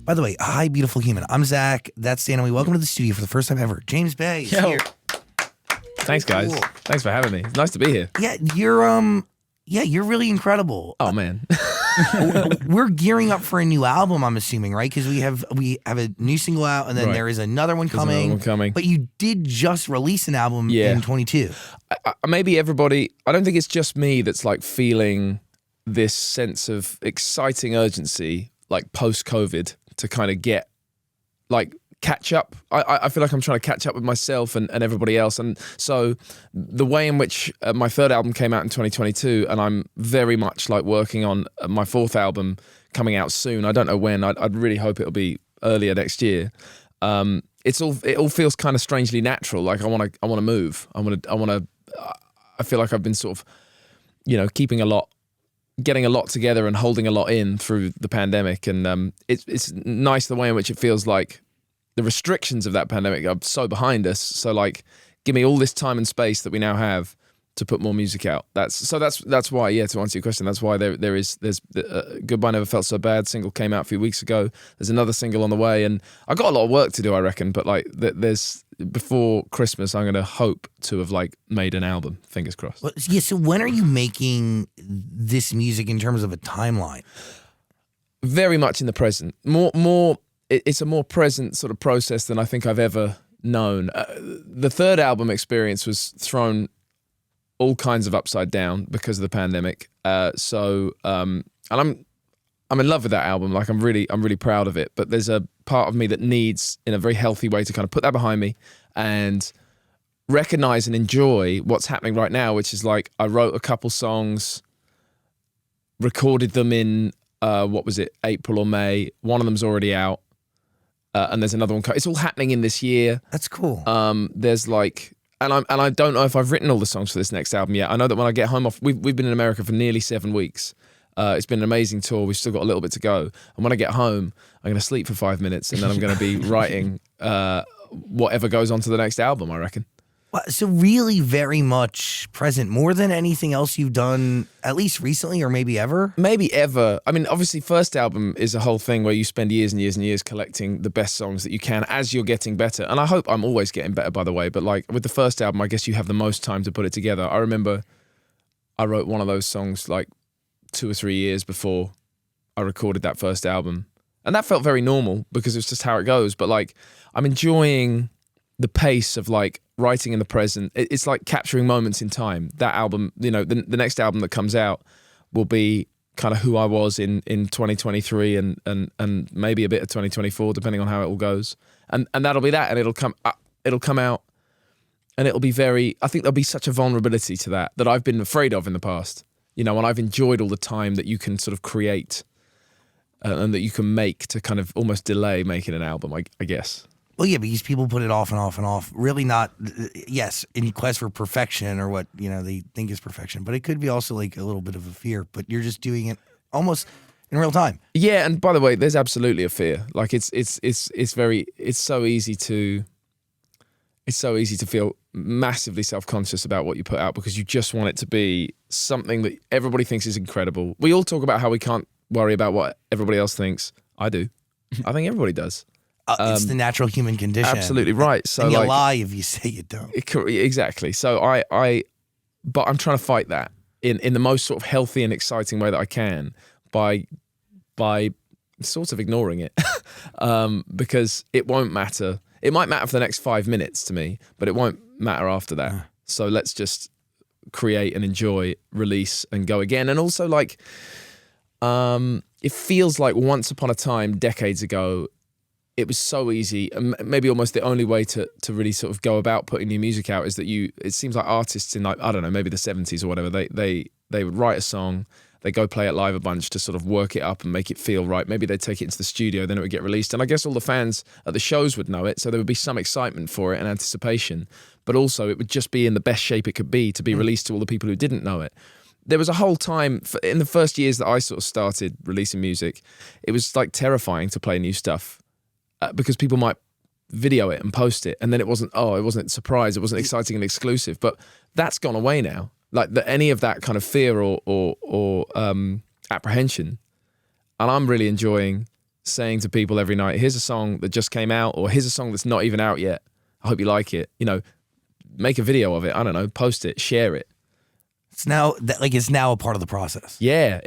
By the way, hi, beautiful human. I'm Zach. That's Dan, and we welcome to the studio for the first time ever. James Bay is here. Thanks, guys. Cool. Thanks for having me. It's nice to be here. Yeah, you're really incredible. Oh man. We're gearing up for a new album, I'm assuming, right? Because we have a new single out, and then Right. there is another one There's coming. another one coming. But you did just release an album Yeah. in 22. Maybe everybody. I don't think it's just me that's like feeling this sense of exciting urgency, like post-COVID, to kind of get like catch up. I feel like I'm trying to catch up with myself and everybody else. And so the way in which my third album came out in 2022, and I'm very much like working on my fourth album coming out soon. I don't know when. I'd really hope it'll be earlier next year. It all feels kind of strangely natural. Like I want to move. I feel like I've been sort of, getting a lot together and holding a lot in through the pandemic. And it's nice the way in which it feels like the restrictions of that pandemic are so behind us. So like, give me all this time and space that we now have to put more music out. That's why, to answer your question, that's why there's Goodbye Never Felt So Bad single came out a few weeks ago. There's another single on the way, and I got a lot of work to do, I reckon. But like, there's before Christmas, I'm going to hope to have like made an album. Fingers crossed. Well, yeah. So when are you making this music in terms of a timeline? Very much in the present. It's a more present sort of process than I think I've ever known. The third album experience was thrown all kinds of upside down because of the pandemic. And I'm in love with that album. Like I'm really proud of it. But there's a part of me that needs, in a very healthy way, to kind of put that behind me and recognize and enjoy what's happening right now, which is like I wrote a couple songs, recorded them in April or May. One of them's already out. And there's another one. It's all happening in this year. That's cool. There's like, and I don't know if I've written all the songs for this next album yet. I know that when I get home we've been in America for nearly 7 weeks. It's been an amazing tour. We've still got a little bit to go. And when I get home, I'm going to sleep for 5 minutes, and then I'm going to be writing whatever goes on to the next album, I reckon. Well, so really very much present, more than anything else you've done, at least recently or maybe ever? Maybe ever. I mean, obviously, first album is a whole thing where you spend years and years and years collecting the best songs that you can as you're getting better. And I hope I'm always getting better, by the way. But like with the first album, I guess you have the most time to put it together. I remember I wrote one of those songs like 2 or 3 years before I recorded that first album. And that felt very normal because it's just how it goes. But like, I'm enjoying the pace of like writing in the present. It's like capturing moments in time. That album, the next album that comes out will be kind of who I was in 2023 and maybe a bit of 2024, depending on how it all goes. And that'll be that, and it'll come out, and it'll be I think there'll be such a vulnerability to that I've been afraid of in the past. And I've enjoyed all the time that you can sort of create and that you can make to kind of almost delay making an album, I guess. Well, yeah, because people put it off and off and off. Really not, yes, in quest for perfection or what, they think is perfection. But it could be also like a little bit of a fear. But you're just doing it almost in real time. Yeah, and by the way, there's absolutely a fear. Like it's so easy to feel massively self-conscious about what you put out because you just want it to be something that everybody thinks is incredible. We all talk about how we can't worry about what everybody else thinks. I do. I think everybody does. It's the natural human condition. Absolutely right. So and you like, lie if you say you don't. Exactly. So but I'm trying to fight that in the most sort of healthy and exciting way that I can by sort of ignoring it because it won't matter. It might matter for the next 5 minutes to me, but it won't matter after that. So let's just create and enjoy, release and go again. And also like, it feels like once upon a time, decades ago, it was so easy, and maybe almost the only way to really sort of go about putting new music out is that it seems like artists in like, I don't know, maybe the 70s or whatever, they would write a song, they go play it live a bunch to sort of work it up and make it feel right. Maybe they'd take it into the studio, then it would get released. And I guess all the fans at the shows would know it, so there would be some excitement for it and anticipation, but also it would just be in the best shape it could be to be released to all the people who didn't know it. There was a whole time, in the first years that I sort of started releasing music, it was like terrifying to play new stuff. Because people might video it and post it, and then it wasn't a surprise, it wasn't exciting and exclusive. But that's gone away now. Like any of that kind of fear or apprehension, and I'm really enjoying saying to people every night, here's a song that just came out, or here's a song that's not even out yet. I hope you like it. You know, make a video of it. I don't know, post it, share it. It's now it's now a part of the process. Yeah,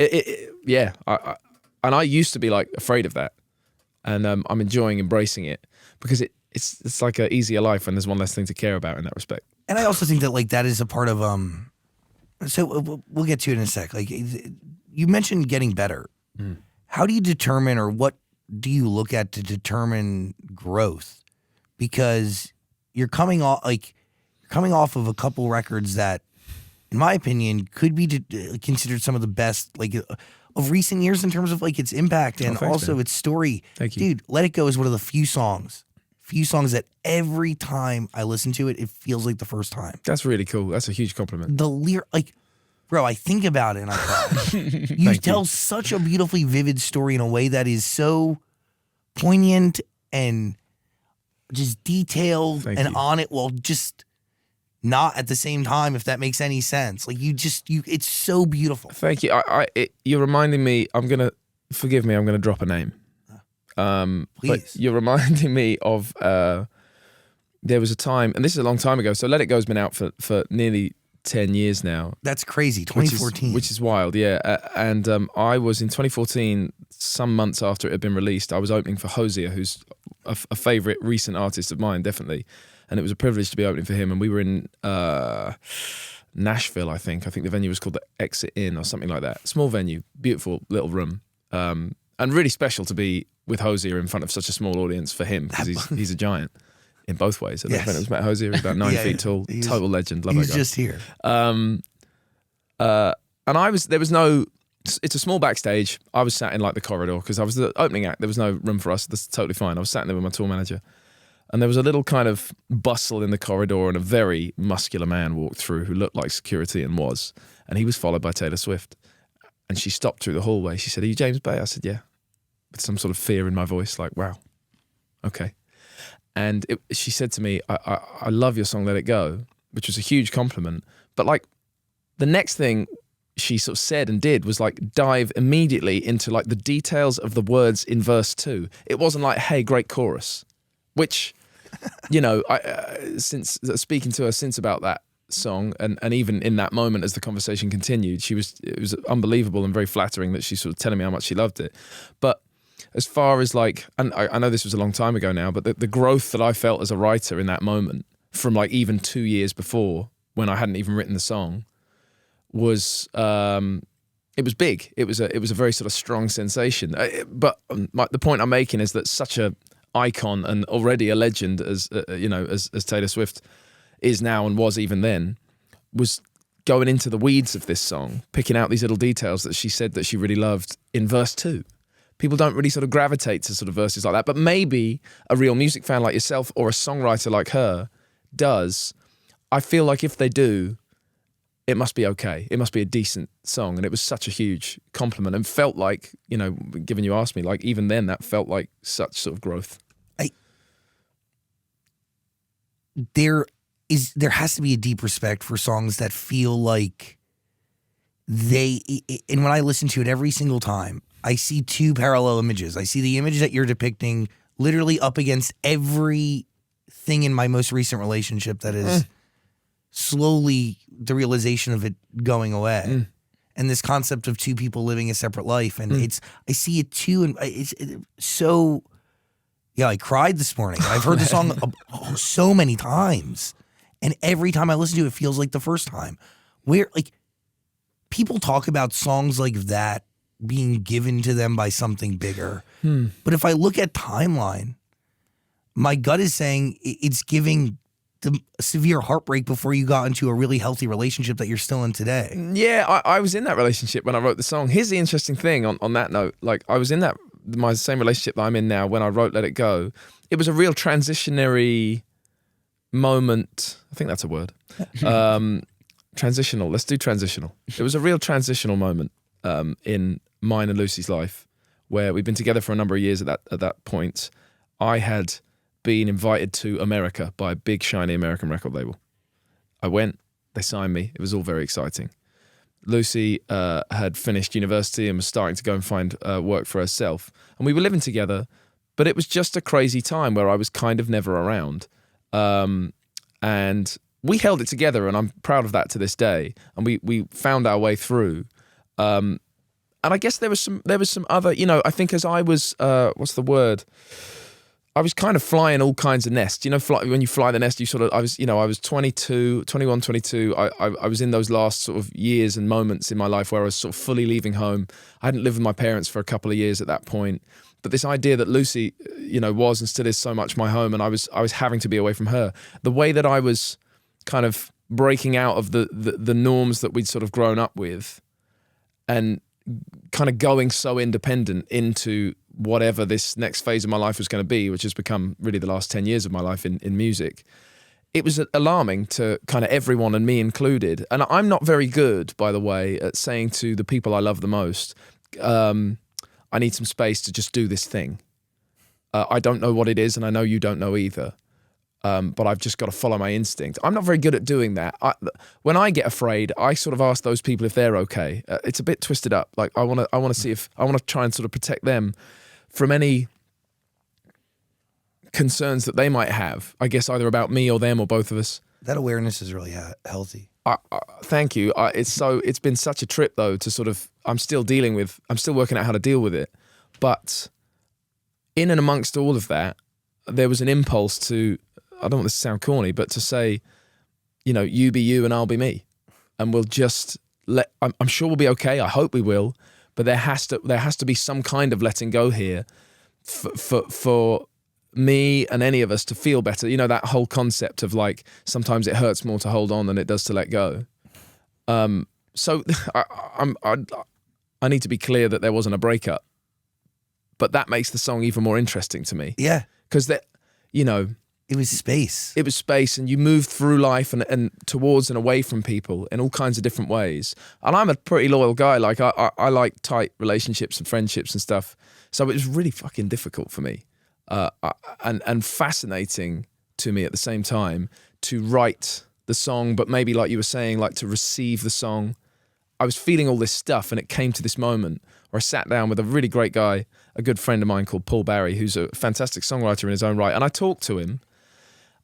yeah. And I used to be like afraid of that, and I'm enjoying embracing it because it's like an easier life when there's one less thing to care about in that respect. And I also think that like that is a part of So we'll get to it in a sec. Like you mentioned getting better. How do you determine, or what do you look at to determine growth? Because you're coming off of a couple records that, in my opinion, could be considered some of the best of recent years in terms of like its impact and thanks, also man. its story. Thank you. Dude, Let It Go is one of the few songs that every time I listen to it, it feels like the first time. That's really cool. That's a huge compliment. The bro, I think about it and I cry. You tell such a beautifully vivid story in a way that is so poignant and just detailed Thank and you. on it, while just not at the same time, if that makes any sense. Like it's so beautiful. Thank you. You're reminding me. Forgive me. I'm gonna drop a name. But Please. you're reminding me of. There was a time, and this is a long time ago. So Let It Go's been out for nearly 10 years now. That's crazy. 2014. Which is wild, yeah. And I was in 2014, some months after it had been released, I was opening for Hosier, who's a favourite recent artist of mine, definitely. And it was a privilege to be opening for him. And we were in Nashville, I think. I think the venue was called the Exit Inn or something like that. Small venue, beautiful little room. And really special to be with Hosier in front of such a small audience for him, because he's a giant in both ways. I don't know if anyone's met Hosier. He's about 9 feet tall, total legend. Love He that was guy. just here. And it's a small backstage. I was sat in like the corridor because I was the opening act. There was no room for us. That's totally fine. I was sat there with my tour manager, and there was a little kind of bustle in the corridor, and a very muscular man walked through who looked like security and he was followed by Taylor Swift. And she stopped through the hallway. She said, "Are you James Bay?" I said, "Yeah," with some sort of fear in my voice, like, wow, okay. And she said to me, I love your song, Let It Go, which was a huge compliment. But like the next thing she sort of said and did was like dive immediately into like the details of the words in verse 2. It wasn't like, hey, great chorus, which, you know, since speaking to her since about that song and even in that moment as the conversation continued, it was unbelievable and very flattering that she's sort of telling me how much she loved it. But as far as like, and I know this was a long time ago now, but the growth that I felt as a writer in that moment from like even 2 years before when I hadn't even written the song was, it was big. It was a very sort of strong sensation. But the point I'm making is that such a icon and already a legend as Taylor Swift is now and was even then, was going into the weeds of this song, picking out these little details that she said that she really loved in verse 2. People don't really sort of gravitate to sort of verses like that, but maybe a real music fan like yourself or a songwriter like her does. I feel like if they do, it must be okay. It must be a decent song. And it was such a huge compliment and felt like, you know, given you asked me, like even then that felt like such sort of growth. There has to be a deep respect for songs that feel like and when I listen to it every single time, I see two parallel images. I see the image that you're depicting literally up against everything in my most recent relationship that is slowly the realization of it going away. And this concept of two people living a separate life. And I see it too. And it's so, I cried this morning. I've heard the song so many times. And every time I listen to it, it feels like the first time. Where, like, people talk about songs like that being given to them by something bigger. But if I look at Timeline, my gut is saying it's giving the severe heartbreak before you got into a really healthy relationship that you're still in today. Yeah, I was in that relationship when I wrote the song. Here's the interesting thing on that note. Like, I was in my same relationship that I'm in now when I wrote Let It Go. It was a real transitionary moment. I think that's a word. Transitional. Let's do transitional. It was a real transitional moment in mine and Lucy's life, where we'd been together for a number of years at that point. I had been invited to America by a big, shiny American record label. I went, they signed me. It was all very exciting. Lucy had finished university and was starting to go and find work for herself. And we were living together, but it was just a crazy time where I was kind of never around. And we held it together, and I'm proud of that to this day. And we found our way through. And I guess there was some other, I think as I was, what's the word? I was kind of flying all kinds of nests. When you fly the nest, I was 22, 21, 22. I was in those last sort of years and moments in my life where I was sort of fully leaving home. I hadn't lived with my parents for a couple of years at that point. But this idea that Lucy, was and still is so much my home, and I was having to be away from her. The way that I was kind of breaking out of the norms that we'd sort of grown up with, and kind of going so independent into whatever this next phase of my life was going to be, which has become really the last 10 years of my life in music. It was alarming to kind of everyone, and me included. And I'm not very good, by the way, at saying to the people I love the most, I need some space to just do this thing. I don't know what it is, and I know you don't know either. But I've just got to follow my instinct. I'm not very good at doing that. When I get afraid, I sort of ask those people if they're okay. It's a bit twisted up. Like I want to see if I want to try and sort of protect them from any concerns that they might have. I guess either about me or them or both of us. That awareness is really healthy. Thank you. It's been such a trip though to sort of. I'm still working out how to deal with it. But in and amongst all of that, there was an impulse to. I don't want this to sound corny, but to say, you be you and I'll be me, and we'll just I'm sure we'll be okay. I hope we will, but there has to be some kind of letting go here, for me and any of us to feel better. That whole concept of like sometimes it hurts more to hold on than it does to let go. So I need to be clear that there wasn't a breakup, but that makes the song even more interesting to me. Yeah, because it was space. It was space, and you moved through life and towards and away from people in all kinds of different ways. And I'm a pretty loyal guy. Like I like tight relationships and friendships and stuff. So it was really fucking difficult for me, and fascinating to me at the same time to write the song, but maybe like you were saying, like to receive the song. I was feeling all this stuff, and it came to this moment where I sat down with a really great guy, a good friend of mine called Paul Barry, who's a fantastic songwriter in his own right. And I talked to him.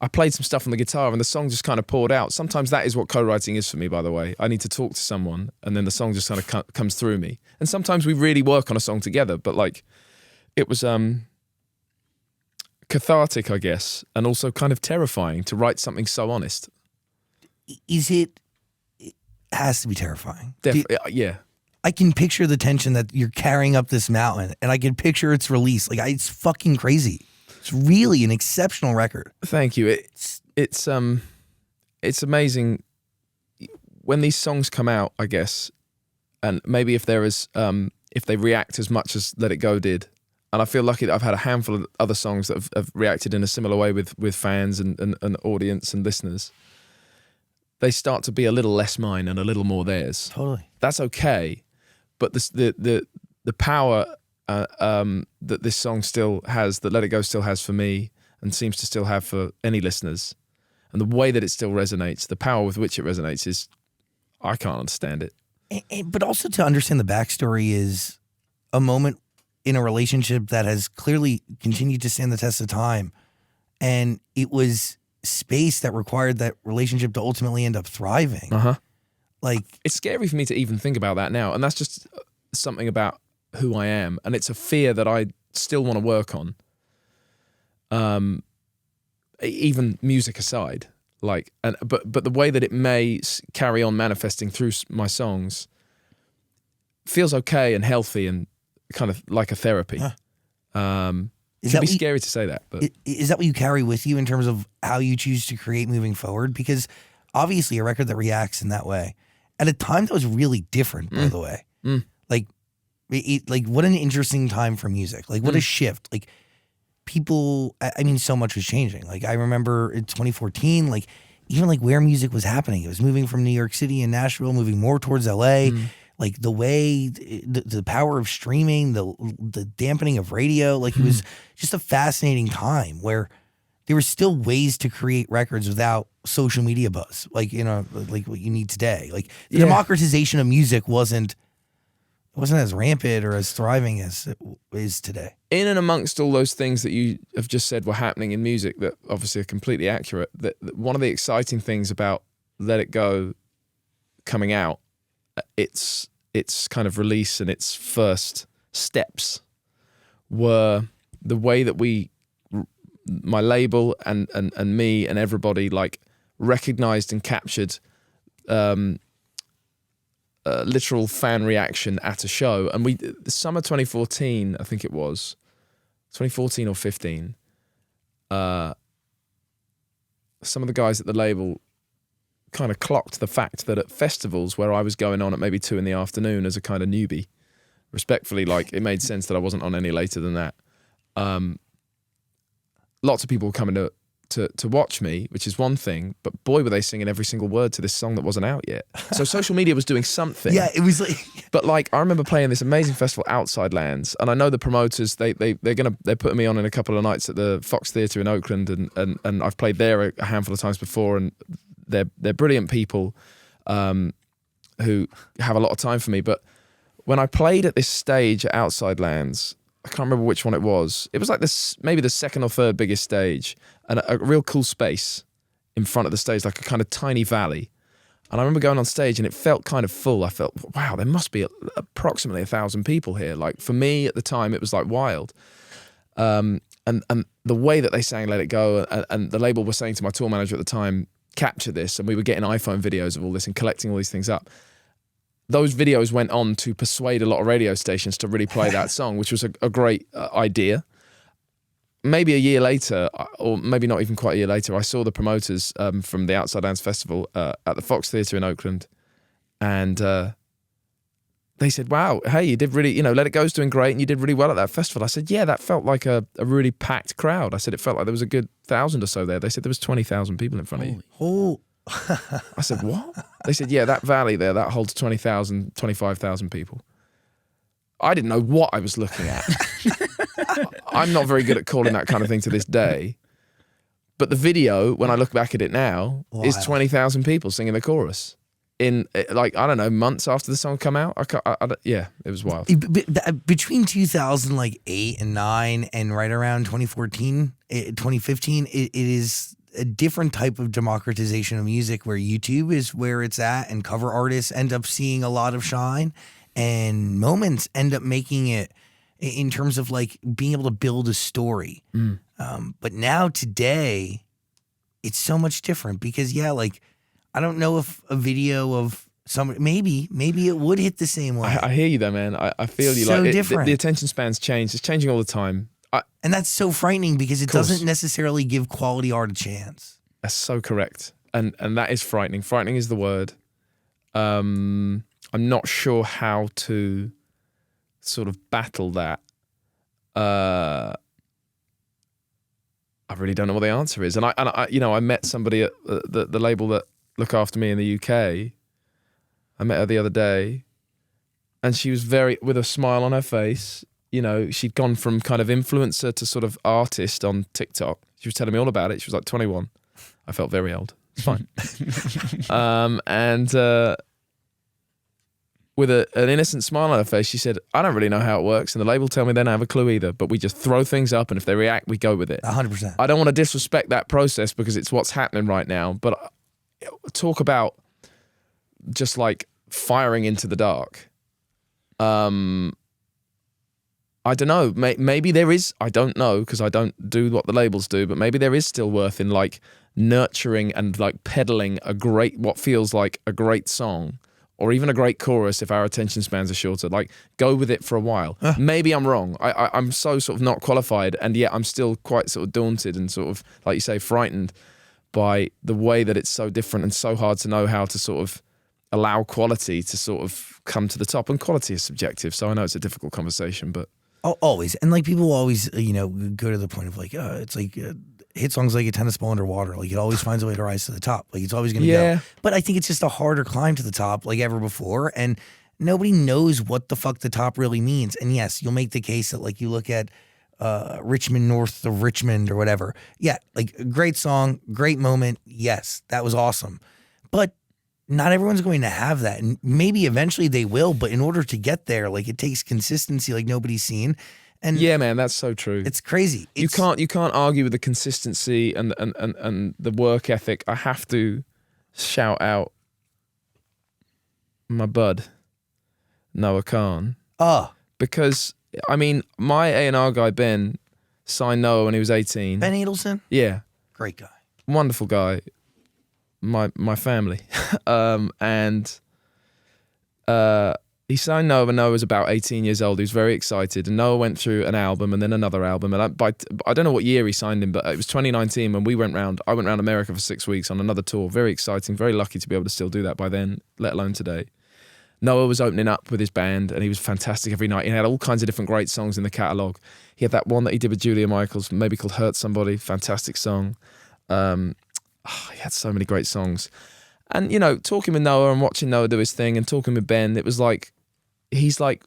I played some stuff on the guitar, and the song just kind of poured out. Sometimes that is what co-writing is for me, by the way. I need to talk to someone, and then the song just kind of comes through me. And sometimes we really work on a song together, but like it was cathartic, I guess, and also kind of terrifying to write something so honest. It has to be terrifying. Yeah. I can picture the tension that you're carrying up this mountain, and I can picture its release. Like it's fucking crazy. It's really an exceptional record. Thank you. It's amazing when these songs come out, I guess, and maybe if they react as much as Let It Go did. And I feel lucky that I've had a handful of other songs that have reacted in a similar way with fans and audience and listeners. They start to be a little less mine and a little more theirs. Totally. That's okay, but the power that this song still has, that Let It Go still has for me, and seems to still have for any listeners, and the way that it still resonates, the power with which it resonates is, I can't understand it. But also to understand the backstory is a moment in a relationship that has clearly continued to stand the test of time, and it was space that required that relationship to ultimately end up thriving. Like it's scary for me to even think about that now, and that's just something about who I am, and it's a fear that I still want to work on. Even music aside, like, but the way that it may carry on manifesting through my songs feels okay and healthy and kind of like a therapy. It can be scary to say that, but is that what you carry with you in terms of how you choose to create moving forward? Because obviously a record that reacts in that way at a time that was really different, by the way. Like what an interesting time for music. Like what a shift. Like people, I mean, so much was changing. Like I remember in 2014, like even like where music was happening, it was moving from New York City and Nashville, moving more towards LA. Like the way, the power of streaming, the dampening of radio, like it was just a fascinating time where there were still ways to create records without social media buzz, like like what you need today. Like the democratization of music wasn't as rampant or as thriving as it is today. In and amongst all those things that you have just said were happening in music that obviously are completely accurate, that one of the exciting things about Let It Go coming out, its kind of release and its first steps were the way that my label and me and everybody like recognized and captured literal fan reaction at a show. And the summer 2014, I think it was 2014 or 15, some of the guys at the label kind of clocked the fact that at festivals where I was going on at maybe 2 PM as a kind of newbie, respectfully, like it made sense that I wasn't on any later than that. Lots of people were coming to watch me, which is one thing, but boy, were they singing every single word to this song that wasn't out yet. So social media was doing something. Yeah, it was like... But like, I remember playing this amazing festival, Outside Lands, and I know the promoters, they're putting me on in a couple of nights at the Fox Theatre in Oakland, and I've played there a handful of times before, and they're brilliant people who have a lot of time for me. But when I played at this stage at Outside Lands, I can't remember which one it was. It was like this, maybe the second or third biggest stage, and a real cool space in front of the stage, like a kind of tiny valley. And I remember going on stage and it felt kind of full. I felt, wow, there must be approximately 1,000 people here. Like for me at the time, it was like wild. And the way that they sang Let It Go, and the label was saying to my tour manager at the time, capture this. And we were getting iPhone videos of all this and collecting all these things up. Those videos went on to persuade a lot of radio stations to really play that song, which was a great idea. Maybe a year later, or maybe not even quite a year later, I saw the promoters from the Outside Lands Festival at the Fox Theatre in Oakland, and they said, wow, hey, you did really, Let It Go's doing great, and you did really well at that festival. I said, yeah, that felt like a really packed crowd. I said, it felt like there was a good 1,000 or so there. They said there was 20,000 people in front of you. Oh. I said, what? They said, yeah, that valley there, that holds 20,000, 25,000 people. I didn't know what I was looking at. I'm not very good at calling that kind of thing to this day. But the video, when I look back at it now, is 20,000 people singing the chorus in, like, I don't know, months after the song come out. Yeah, it was wild. Between 2008 and 9 and right around 2014, 2015, it is a different type of democratization of music where YouTube is where it's at, and cover artists end up seeing a lot of shine, and moments end up making it in terms of like being able to build a story. But now today, it's so much different because like I don't know if a video of some maybe it would hit the same way. I hear you though, man. I feel you. So like different. The attention span's changed. It's changing all the time. And that's so frightening because it doesn't necessarily give quality art a chance. That's so correct. And that is frightening. Frightening is the word. I'm not sure how to sort of battle that. I really don't know what the answer is. And I met somebody at the label that look after me in the UK. I met her the other day, and she was with a smile on her face. She'd gone from kind of influencer to sort of artist on TikTok. She was telling me all about it. She was like 21. I felt very old. It's fine. With an innocent smile on her face, she said, I don't really know how it works, and the label tell me they don't have a clue either, but we just throw things up, and if they react, we go with it. 100%. I don't want to disrespect that process because it's what's happening right now, but talk about just like firing into the dark. I don't know. Maybe there is. I don't know because I don't do what the labels do. But maybe there is still worth in like nurturing and like peddling what feels like a great song, or even a great chorus if our attention spans are shorter. Like go with it for a while. Maybe I'm wrong. I'm so sort of not qualified, and yet I'm still quite sort of daunted and sort of, like you say, frightened by the way that it's so different and so hard to know how to sort of allow quality to sort of come to the top. And quality is subjective, so I know it's a difficult conversation, but. Always. And like people always, go to the point of like, it's like hit songs like a tennis ball underwater. Like it always finds a way to rise to the top. Like it's always going to go. But I think it's just a harder climb to the top like ever before. And nobody knows what the fuck the top really means. And yes, you'll make the case that like you look at Richmond North of Richmond or whatever. Yeah, like a great song, great moment. Yes, that was awesome. But not everyone's going to have that. And maybe eventually they will, but in order to get there, like it takes consistency like nobody's seen. And Yeah, man, that's so true. it's crazy. You can't argue with the consistency and the work ethic. I have to shout out my bud, Noah Khan. Because I mean, my A&R guy Ben signed Noah when he was 18. Ben Adelson, Yeah, great guy. wonderful guy. My family, and he signed Noah when Noah was about 18 years old. He was very excited, and Noah went through an album and then another album. And I don't know what year he signed him, but it was 2019 when we went round. I went round America for 6 weeks on another tour. Very exciting, very lucky to be able to still do that by then, let alone today. Noah was opening up with his band, and he was fantastic every night. He had all kinds of different great songs in the catalogue. He had that one that he did with Julia Michaels, maybe called "Hurt Somebody," fantastic song. He had so many great songs. And, you know, talking with Noah and watching Noah do his thing and talking with Ben, it was like, he's like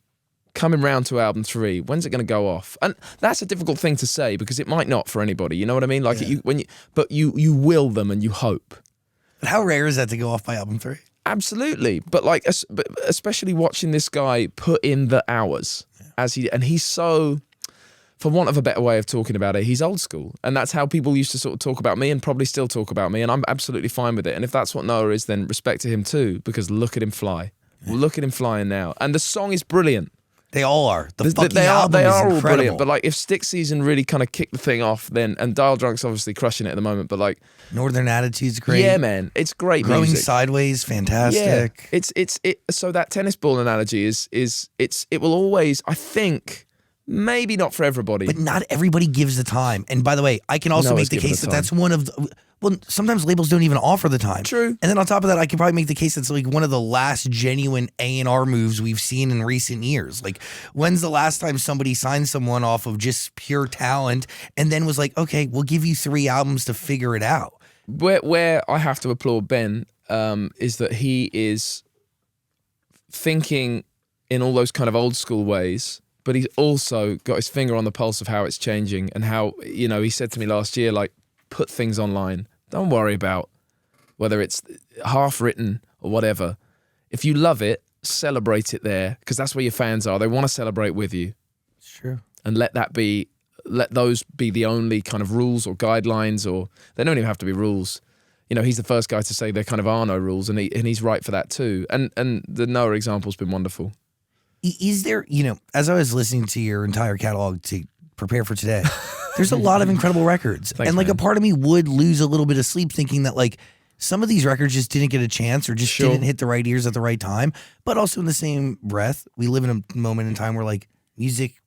coming round to album 3. When's it going to go off? And that's a difficult thing to say because it might not for anybody. You know what I mean? Like you will them and you hope. But how rare is that to go off by album 3? Absolutely. But like, especially watching this guy put in the hours and he's so, for want of a better way of talking about it, he's old school. And that's how people used to sort of talk about me and probably still talk about me. And I'm absolutely fine with it. And if that's what Noah is, then respect to him too, because look at him fly. Look at him flying now. And the song is brilliant. They all are. The fucking They album are is all incredible. brilliant. But like, if Stick Season really kind of kicked the thing off, then, and Dial Drunk's obviously crushing it at the moment, but like, Northern Attitude's great. yeah, man, it's great Growing music. Sideways, fantastic. Yeah, so that tennis ball analogy it will always, I think, maybe not for everybody. But not everybody gives the time. And by the way, I can also Noah's make the given case the that that's one of the, well, sometimes labels don't even offer the time. True. And then on top of that, I can probably make the case that's like one of the last genuine A&R moves we've seen in recent years. Like, when's the last time somebody signed someone off of just pure talent and then was like, okay, we'll give you 3 albums to figure it out? Where I have to applaud Ben is that he is thinking in all those kind of old school ways, but he's also got his finger on the pulse of how it's changing and how, you know, he said to me last year, like, put things online. Don't worry about whether it's half written or whatever. If you love it, celebrate it there, because that's where your fans are. They want to celebrate with you. It's true. And let those be the only kind of rules or guidelines, or they don't even have to be rules. You know, he's the first guy to say there kind of are no rules, and he's right for that too. And the Noah example's been wonderful. Is there, you know, as I was listening to your entire catalog to prepare for today, there's a lot of incredible records. Thanks, and like man. a part of me would lose a little bit of sleep thinking that like some of these records just didn't get a chance or just Sure. didn't hit the right ears at the right time. But also in the same breath, we live in a moment in time where like music,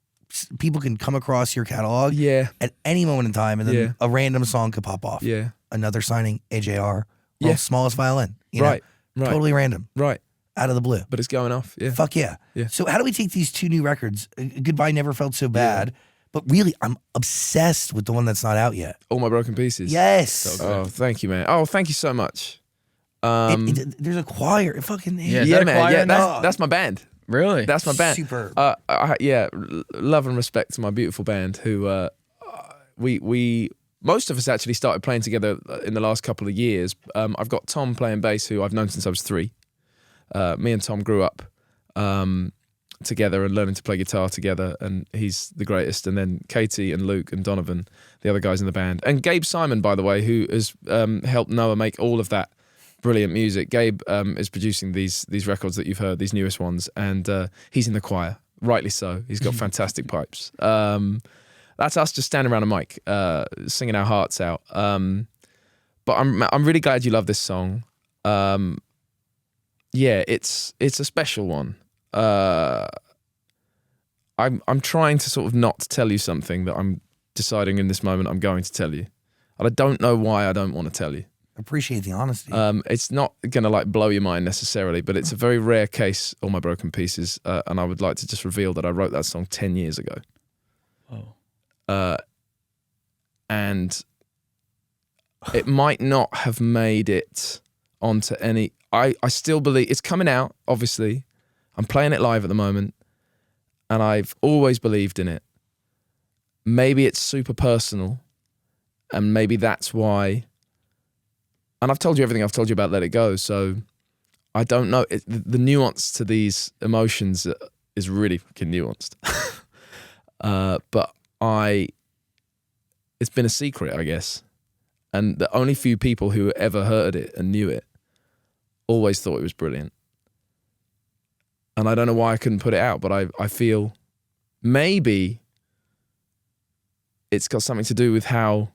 people can come across your catalog Yeah, at any moment in time and then Yeah. a random song could pop off. yeah, Another signing, AJR, Yeah. smallest violin. You know, right, totally random, right. out of the blue. But it's going off. Yeah, Fuck yeah. Yeah. So how do we take these 2 new records? Goodbye Never Felt So Bad. But really, I'm obsessed with the one that's not out yet. All My Broken Pieces. Yes. Oh, thank you, man. Oh, thank you so much. There's a choir. It fucking Yeah, is Yeah, that a man. choir Yeah, in there? that's my band. Really? That's my band. Superb. Love and respect to my beautiful band who we most of us actually started playing together in the last couple of years. I've got Tom playing bass, who I've known since I was 3. Me and Tom grew up together and learning to play guitar together, and he's the greatest. And then Katie and Luke and Donovan, the other guys in the band, and Gabe Simon, by the way, who has helped Noah make all of that brilliant music. Gabe is producing these records that you've heard, these newest ones, and he's in the choir, rightly so. He's got fantastic pipes. That's us just standing around a mic, singing our hearts out. But I'm really glad you love this song. Yeah, it's a special one. I'm trying to sort of not tell you something that I'm deciding in this moment I'm going to tell you. And I don't know why I don't want to tell you. Appreciate the honesty. It's not going to like blow your mind necessarily, but it's a very rare case, All My Broken Pieces, and I would like to just reveal that I wrote that song 10 years ago. Oh. And it might not have made it onto any... I still believe... It's coming out, obviously. I'm playing it live at the moment, and I've always believed in it. maybe it's super personal, and maybe that's why. And I've told you everything I've told you about Let It Go, so I don't know. The nuance to these emotions is really fucking nuanced. But it's been a secret, I guess. And the only few people who ever heard it and knew it always thought it was brilliant. And I don't know why I couldn't put it out, but I feel maybe it's got something to do with how,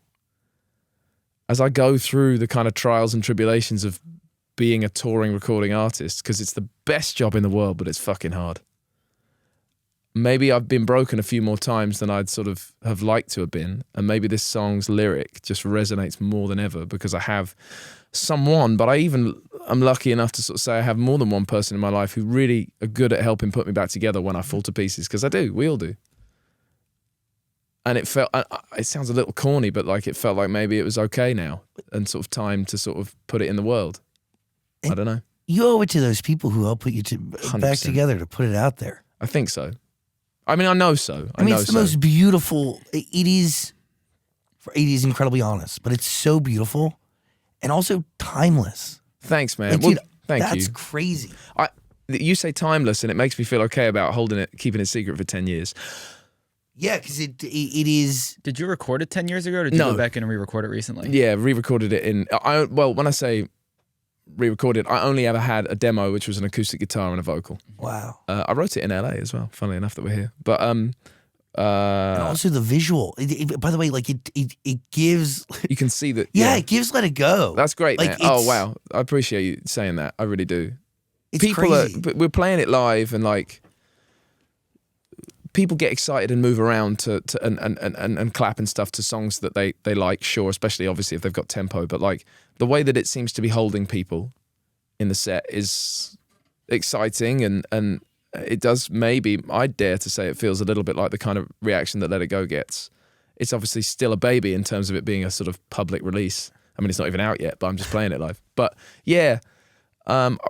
as I go through the kind of trials and tribulations of being a touring recording artist, because it's the best job in the world, but it's fucking hard. Maybe I've been broken a few more times than I'd sort of have liked to have been. And maybe this song's lyric just resonates more than ever because I have someone, but I'm lucky enough to sort of say I have more than one person in my life who really are good at helping put me back together when I fall to pieces, because I do, we all do. And it sounds a little corny, but like it felt like maybe it was okay now and sort of time to sort of put it in the world. I don't know. You owe it to those people who helped put you back 100%. together to put it out there. I think so. I mean, I know so. I mean, it's the most beautiful. It is incredibly honest, but it's so beautiful and also timeless. Thanks, man. Like, Well, dude, thank you. that's crazy. You say timeless, and it makes me feel okay about keeping it secret for 10 years. Yeah, because it is. Did you record it 10 years ago, or did you No. go back and re-record it recently? Yeah, re-recorded it when I say re-recorded, I only ever had a demo, which was an acoustic guitar and a vocal. Wow. I wrote it in LA as well, funnily enough that we're here. But And also the visual. By the way, like it gives. you can see that. Yeah, it gives Let It Go. That's great, Like, man. Oh, it's- wow. I appreciate you saying that. I really do. It's crazy. We're playing it live, and like people get excited and move around to and clap and stuff to songs that they like, sure, especially obviously if they've got tempo, but like the way that it seems to be holding people in the set is exciting, and it does, maybe I dare to say it feels a little bit like the kind of reaction that Let It Go gets. It's obviously still a baby in terms of it being a sort of public release. I mean, it's not even out yet, but I'm just playing it live. But yeah,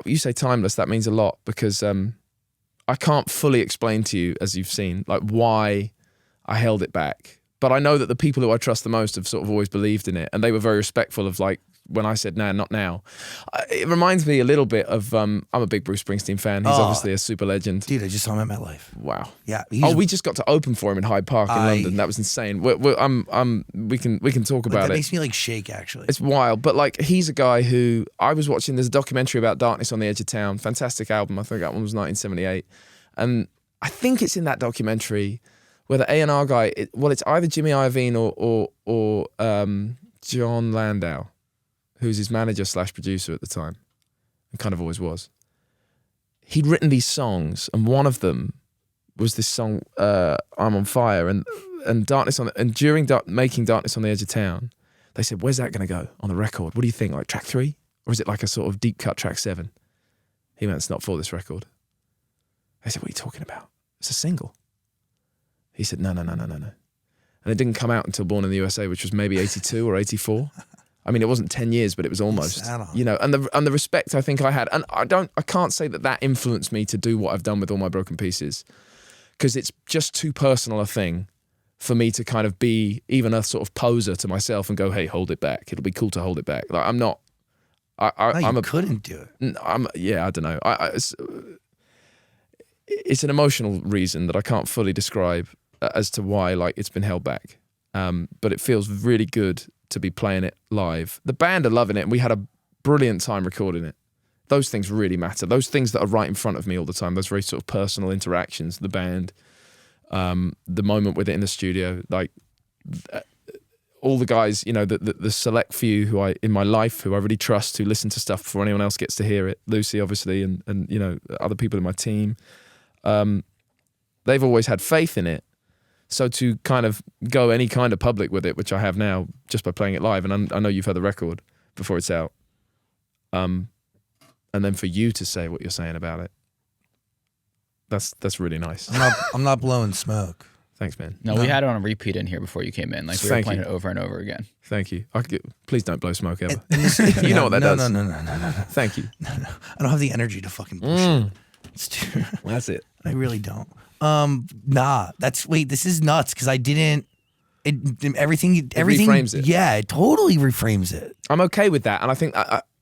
you say timeless, that means a lot, because I can't fully explain to you, as you've seen, like why I held it back. But I know that the people who I trust the most have sort of always believed in it, and they were very respectful of like when I said, nah, not now. It reminds me a little bit of, I'm a big Bruce Springsteen fan. He's obviously a super legend. Dude, I just saw him at MetLife. Wow. Yeah. We just got to open for him in Hyde Park in London. That was insane. We can talk about that it. makes me like shake, actually. It's wild, but like he's a guy who I was watching. There's a documentary about Darkness on the Edge of Town. Fantastic album. I think that one was 1978, and I think it's in that documentary where the A&R guy. It's either Jimmy Iovine or John Landau, who's his manager / producer at the time, and kind of always was. He'd written these songs, and one of them was this song, "I'm on Fire," and Darkness on, and during making Darkness on the Edge of Town, they said, "Where's that going to go on the record? What do you think? Like track 3, or is it like a sort of deep cut track 7?" He went, "It's not for this record." I said, "What are you talking about? It's a single." He said, No. And it didn't come out until Born in the USA, which was maybe 82 or 84. I mean, it wasn't 10 years, but it was almost, you know, and the respect I think I had, and I can't say that influenced me to do what I've done with All My Broken Pieces, because it's just too personal a thing for me to kind of be even a sort of poser to myself and go, hey, hold it back. It'll be cool to hold it back. Like I'm not, I couldn't do it. I don't know. It's an emotional reason that I can't fully describe as to why like it's been held back. But it feels really good to be playing it live. The band are loving it, and we had a brilliant time recording it. Those things really matter. Those things that are right in front of me all the time, those very sort of personal interactions, the band, the moment with it in the studio, like all the guys, you know, the select few who in my life who I really trust, who listen to stuff before anyone else gets to hear it. Lucy, obviously, and you know, other people in my team. They've always had faith in it. So to kind of go any kind of public with it, which I have now just by playing it live, and I know you've heard the record before it's out, and then for you to say what you're saying about it, that's really nice. I'm not blowing smoke. Thanks, man. No, we had it on a repeat in here before you came in. Like we were Thank playing you. it over and over again. Thank you. Please don't blow smoke ever. You know what that does. No. Thank you. I don't have the energy to fucking bullshit. It's too, That's it. I really don't. This is nuts because I didn't. Everything reframes it. Yeah, it totally reframes it. I'm okay with that, and I think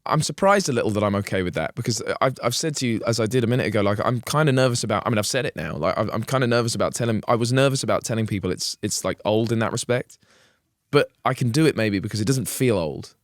I'm surprised a little that I'm okay with that, because I've said to you, as I did a minute ago, like I'm kind of nervous about. I mean, I've said it now. Like I'm kind of nervous about telling. I was nervous about telling people it's like old in that respect, but I can do it maybe because it doesn't feel old.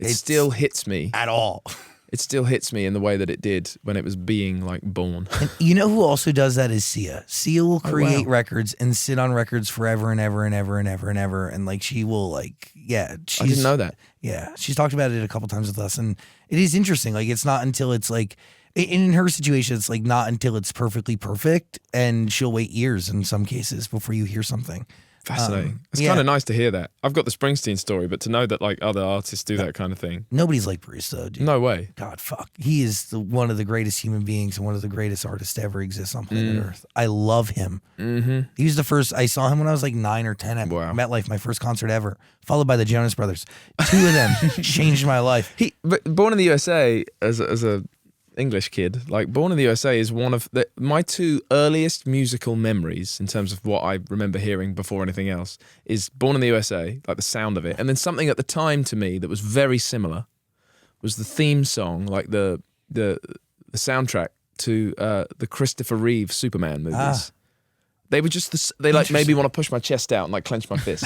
It still hits me At all. It still hits me in the way that it did when it was being like born. And you know who also does that is Sia. Sia will create records and sit on records forever and ever and ever and ever and ever. And like she will like, yeah. I didn't know that. Yeah. She's talked about it a couple times with us. And it is interesting. Like it's not until it's like, in her situation, it's like not until it's perfectly perfect. And she'll wait years in some cases before you hear something. Fascinating. It's kind of nice to hear that. I've got the Springsteen story, but to know that like other artists do that kind of thing. Nobody's like Bruce though, dude. No way. God, fuck. He is one of the greatest human beings and one of the greatest artists to ever exist on planet Earth. I love him. Mm-hmm. He was the first. I saw him when I was like 9 or 10 at MetLife, my first concert ever, followed by the Jonas Brothers. 2 of them changed my life. But Born in the USA as a English kid, like Born in the USA is one of my 2 earliest musical memories in terms of what I remember hearing before anything else is Born in the USA, like the sound of it. And then something at the time to me that was very similar was the theme song, like the soundtrack to the Christopher Reeve Superman movies. They were just, they like made me want to push my chest out and like clench my fist.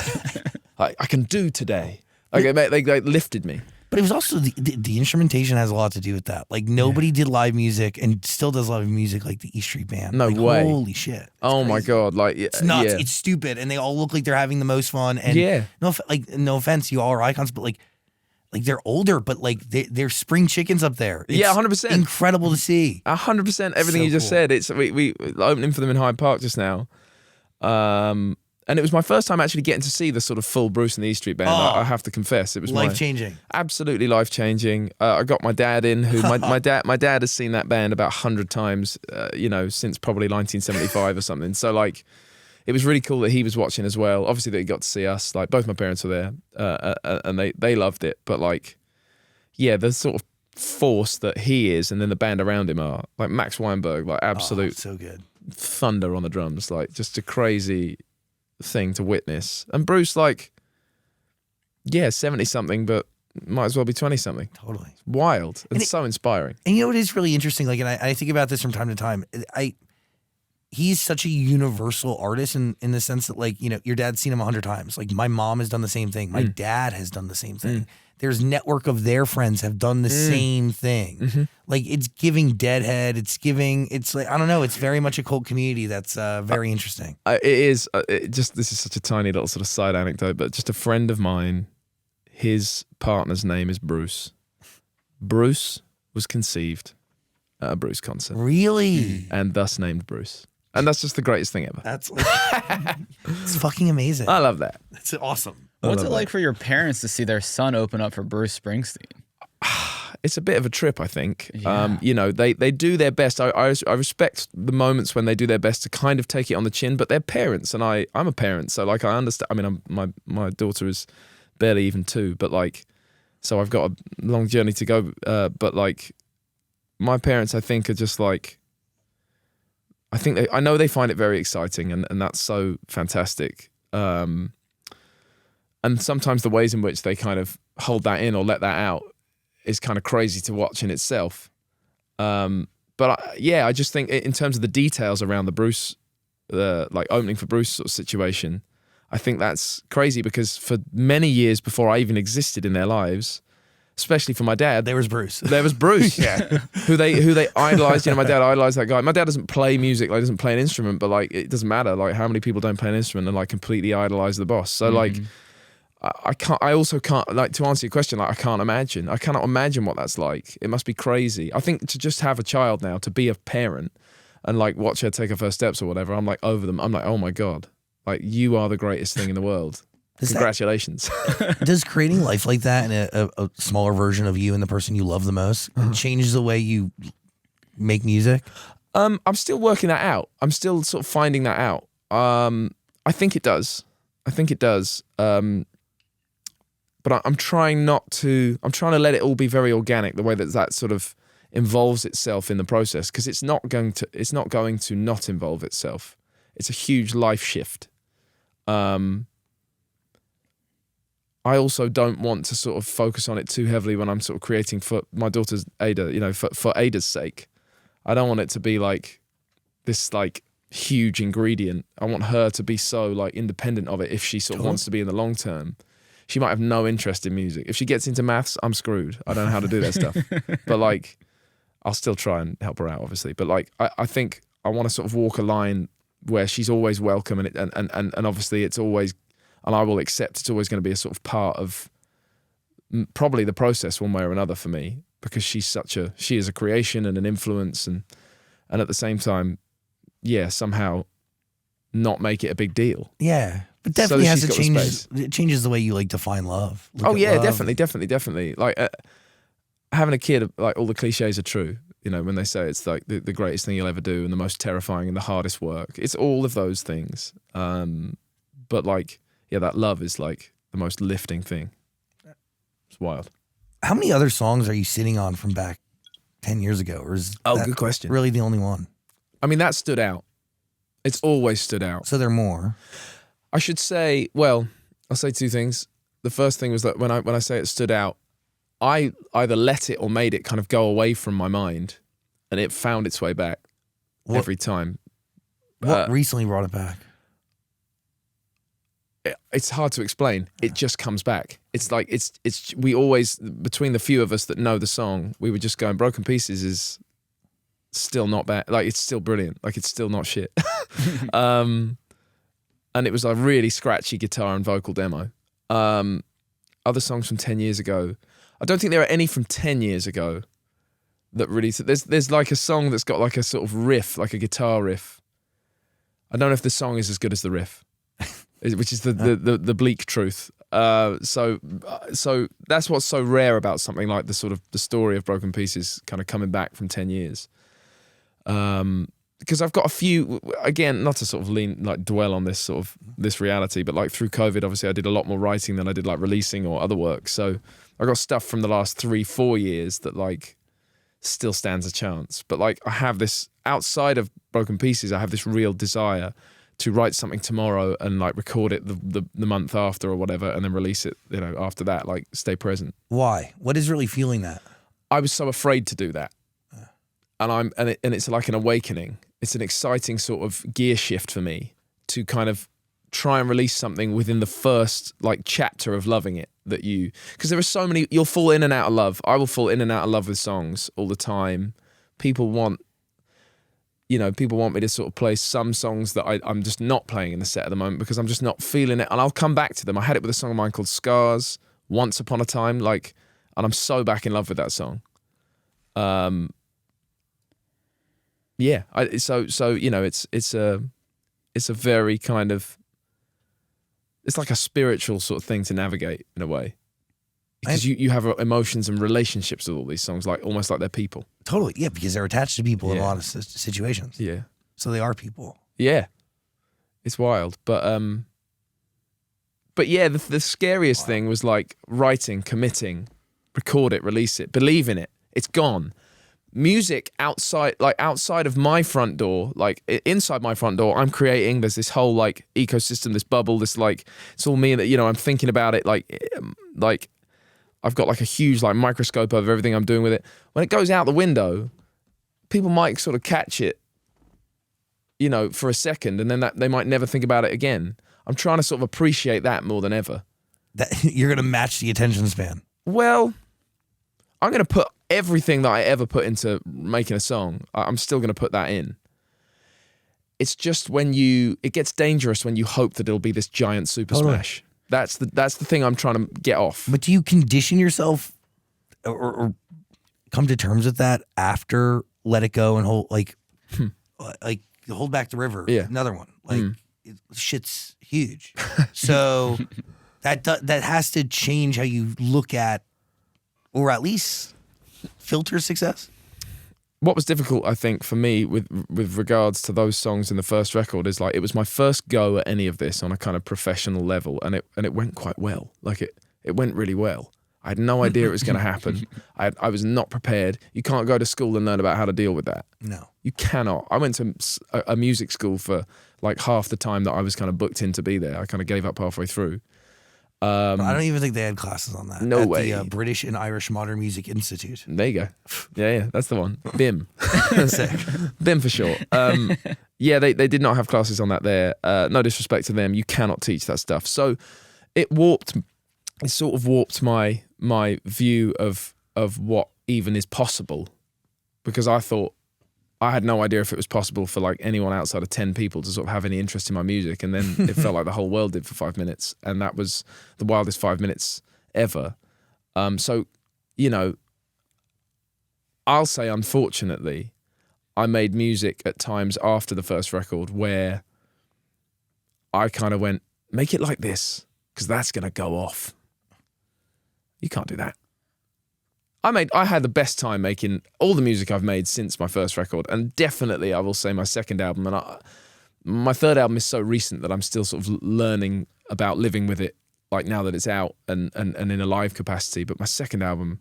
Like, I can do today. Like they lifted me. But it was also the instrumentation has a lot to do with that. Like nobody did live music and still does live music like the E Street Band. No like, way. Holy shit. It's my crazy. God. Like it's nuts. Yeah. It's stupid. And they all look like they're having the most fun. And no offense, you all are icons, but like they're older, but like they're spring chickens up there. It's 100%. incredible to see. 100%. Everything you just said. It's we opening for them in Hyde Park just now. And it was my first time actually getting to see the sort of full Bruce and the E Street Band. I have to confess, it was life-changing. Absolutely life-changing. I got my dad in, who my dad has seen that band about 100 times, since probably 1975 or something. So like, it was really cool that he was watching as well. Obviously that he got to see us. Like both my parents were there, and they loved it. But like, yeah, the sort of force that he is, and then the band around him are like Max Weinberg, like absolute so good thunder on the drums, like just a crazy thing to witness. And Bruce, like, 70-something, but might as well be 20-something. Totally. It's wild and so inspiring. And you know what is really interesting? Like, and I think about this from time to time. He's such a universal artist in the sense that, like, your dad's seen him 100 times. Like, my mom has done the same thing. My dad has done the same thing. There's network of their friends have done the same thing. Mm-hmm. Like, it's giving Deadhead. It's like, I don't know. It's very much a cult community that's very interesting. It is. This is such a tiny little sort of side anecdote, but just a friend of mine, his partner's name is Bruce. Bruce was conceived at a Bruce concert. Really? And thus named Bruce. And that's just the greatest thing ever. That's like, it's fucking amazing. I love that. It's awesome. What's it like for your parents to see their son open up for Bruce Springsteen? It's a bit of a trip, I think. Yeah. They do their best. I respect the moments when they do their best to kind of take it on the chin, but they're parents, and I'm a parent, so like I understand. I mean, my daughter is barely even 2, but like, so I've got a long journey to go. But like, my parents, I think, are just like, I know they find it very exciting, and that's so fantastic. And sometimes the ways in which they kind of hold that in or let that out is kind of crazy to watch in itself. But I just think in terms of the details around the Bruce, like opening for Bruce sort of situation, I think that's crazy because for many years before I even existed in their lives, especially for my dad, there was Bruce. Yeah. who they idolized. My dad idolized that guy. My dad doesn't play music, like doesn't play an instrument, but like it doesn't matter. Like how many people don't play an instrument and like completely idolize the boss. So like I also can't, like, to answer your question, like I cannot imagine what that's like. It must be crazy. I think to just have a child now, to be a parent and like watch her take her first steps or whatever, I'm like over them. I'm like, oh my God, like you are the greatest thing in the world. Congratulations. Does creating life like that in a smaller version of you and the person you love the most change the way you make music? I'm still working that out. I'm still sort of finding that out. I think it does. But I'm trying to let it all be very organic, the way that sort of involves itself in the process, because it's not going to not involve itself. It's a huge life shift. I also don't want to sort of focus on it too heavily when I'm sort of creating for my daughter's Ada, you know, for Ada's sake. I don't want it to be like this like huge ingredient. I want her to be so like independent of it if she sort of wants to be in the long term. She might have no interest in music. If she gets into maths, I'm screwed. I don't know how to do that stuff. But like, I'll still try and help her out, obviously. But like, I think I want to sort of walk a line where she's always welcome and obviously it's always, and I will accept it's always going to be a sort of part of probably the process one way or another for me, because she is a creation and an influence, and at the same time, yeah, somehow not make it a big deal. Yeah, but definitely So has she's to got the change. space. It changes the way you like define love. Look Oh at yeah, love. definitely. Like having a kid, like all the cliches are true. You know, when they say it's like the greatest thing you'll ever do and the most terrifying and the hardest work, it's all of those things. But like, yeah, that love is like the most lifting thing. It's wild. How many other songs are you sitting on from back 10 years ago? Or is that good question. really the only one? I mean, that stood out. It's always stood out. So there are more. I should say, well, I'll say two things. The first thing was that when I say it stood out, I either let it or made it kind of go away from my mind, and it found its way back every time. What recently brought it back? It's hard to explain. It just comes back. It's like we always, between the few of us that know the song, we were just going, Broken Pieces is still not bad. Like, it's still brilliant. Like, it's still not shit. And it was a really scratchy guitar and vocal demo. Other songs from 10 years ago, I don't think there are any from 10 years ago that really, there's like a song that's got like a sort of riff, like a guitar riff. I don't know if the song is as good as the riff, which is the bleak truth. So that's what's so rare about something like the story of Broken Pieces kind of coming back from 10 years. Because I've got a few, again, not to sort of dwell on this reality, but like through COVID, obviously I did a lot more writing than I did like releasing or other work. So I got stuff from the last 3-4 years that like still stands a chance. But like I have this, outside of Broken Pieces, I have this real desire to write something tomorrow and like record it the month after or whatever, and then release it, you know, after that, like stay present. Why? What is really fueling that? I was so afraid to do that. And it's like an awakening. It's an exciting sort of gear shift for me to kind of try and release something within the first like chapter of loving it, because there are so many, you'll fall in and out of love. I will fall in and out of love with songs all the time. People want me to sort of play some songs that I'm just not playing in the set at the moment because I'm just not feeling it. And I'll come back to them. I had it with a song of mine called Scars, Once Upon a Time, and I'm so back in love with that song. Yeah, so you know, it's a very kind of, it's like a spiritual sort of thing to navigate in a way, because you have emotions and relationships with all these songs, like almost like they're people. Totally, yeah, because they're attached to people in a Yeah. lot of situations. Yeah, So they are people. yeah, it's wild, but yeah, the scariest thing was like writing, committing, record it, release it, believe in it. It's gone. Music outside of my front door, like inside my front door, I'm creating. There's this whole like ecosystem, this bubble, this like, it's all me that, you know, I'm thinking about it. Like I've got like a huge like microscope over everything I'm doing with it. When it goes out the window, people might sort of catch it, you know, for a second, and then they might never think about it again. I'm trying to sort of appreciate that more than ever. That you're gonna match the attention span. Well, I'm going to put everything that I ever put into making a song, I'm still going to put that in. It's just it gets dangerous when you hope that it'll be this giant super smash. That's the thing I'm trying to get off. But do you condition yourself or come to terms with that after Let It Go and hold like Hold Back the River? Yeah. Another one. Like shit's huge. So that has to change how you look at, or at least filter success. What was difficult, I think, for me with regards to those songs in the first record is like, it was my first go at any of this on a kind of professional level, and it went quite well. Like it went really well. I had no idea it was going to happen. I was not prepared. You can't go to school and learn about how to deal with that. No. You cannot. I went to a music school for like half the time that I was kind of booked in to be there. I kind of gave up halfway through. I don't even think they had classes on that. No at way. The British and Irish Modern Music Institute. There you go. Yeah, that's the one. BIM. Sick. BIM for short. Yeah, they did not have classes on that there. No disrespect to them. You cannot teach that stuff. So it sort of warped my view of what even is possible, because I thought I had no idea if it was possible for like anyone outside of 10 people to sort of have any interest in my music. And then it felt like the whole world did for 5 minutes. And that was the wildest 5 minutes ever. So, you know, I'll say, unfortunately, I made music at times after the first record where I kind of went, make it like this, because that's going to go off. You can't do that. I had the best time making all the music I've made since my first record, and definitely I will say my second album, and my third album is so recent that I'm still sort of learning about living with it, like now that it's out and in a live capacity. But my second album,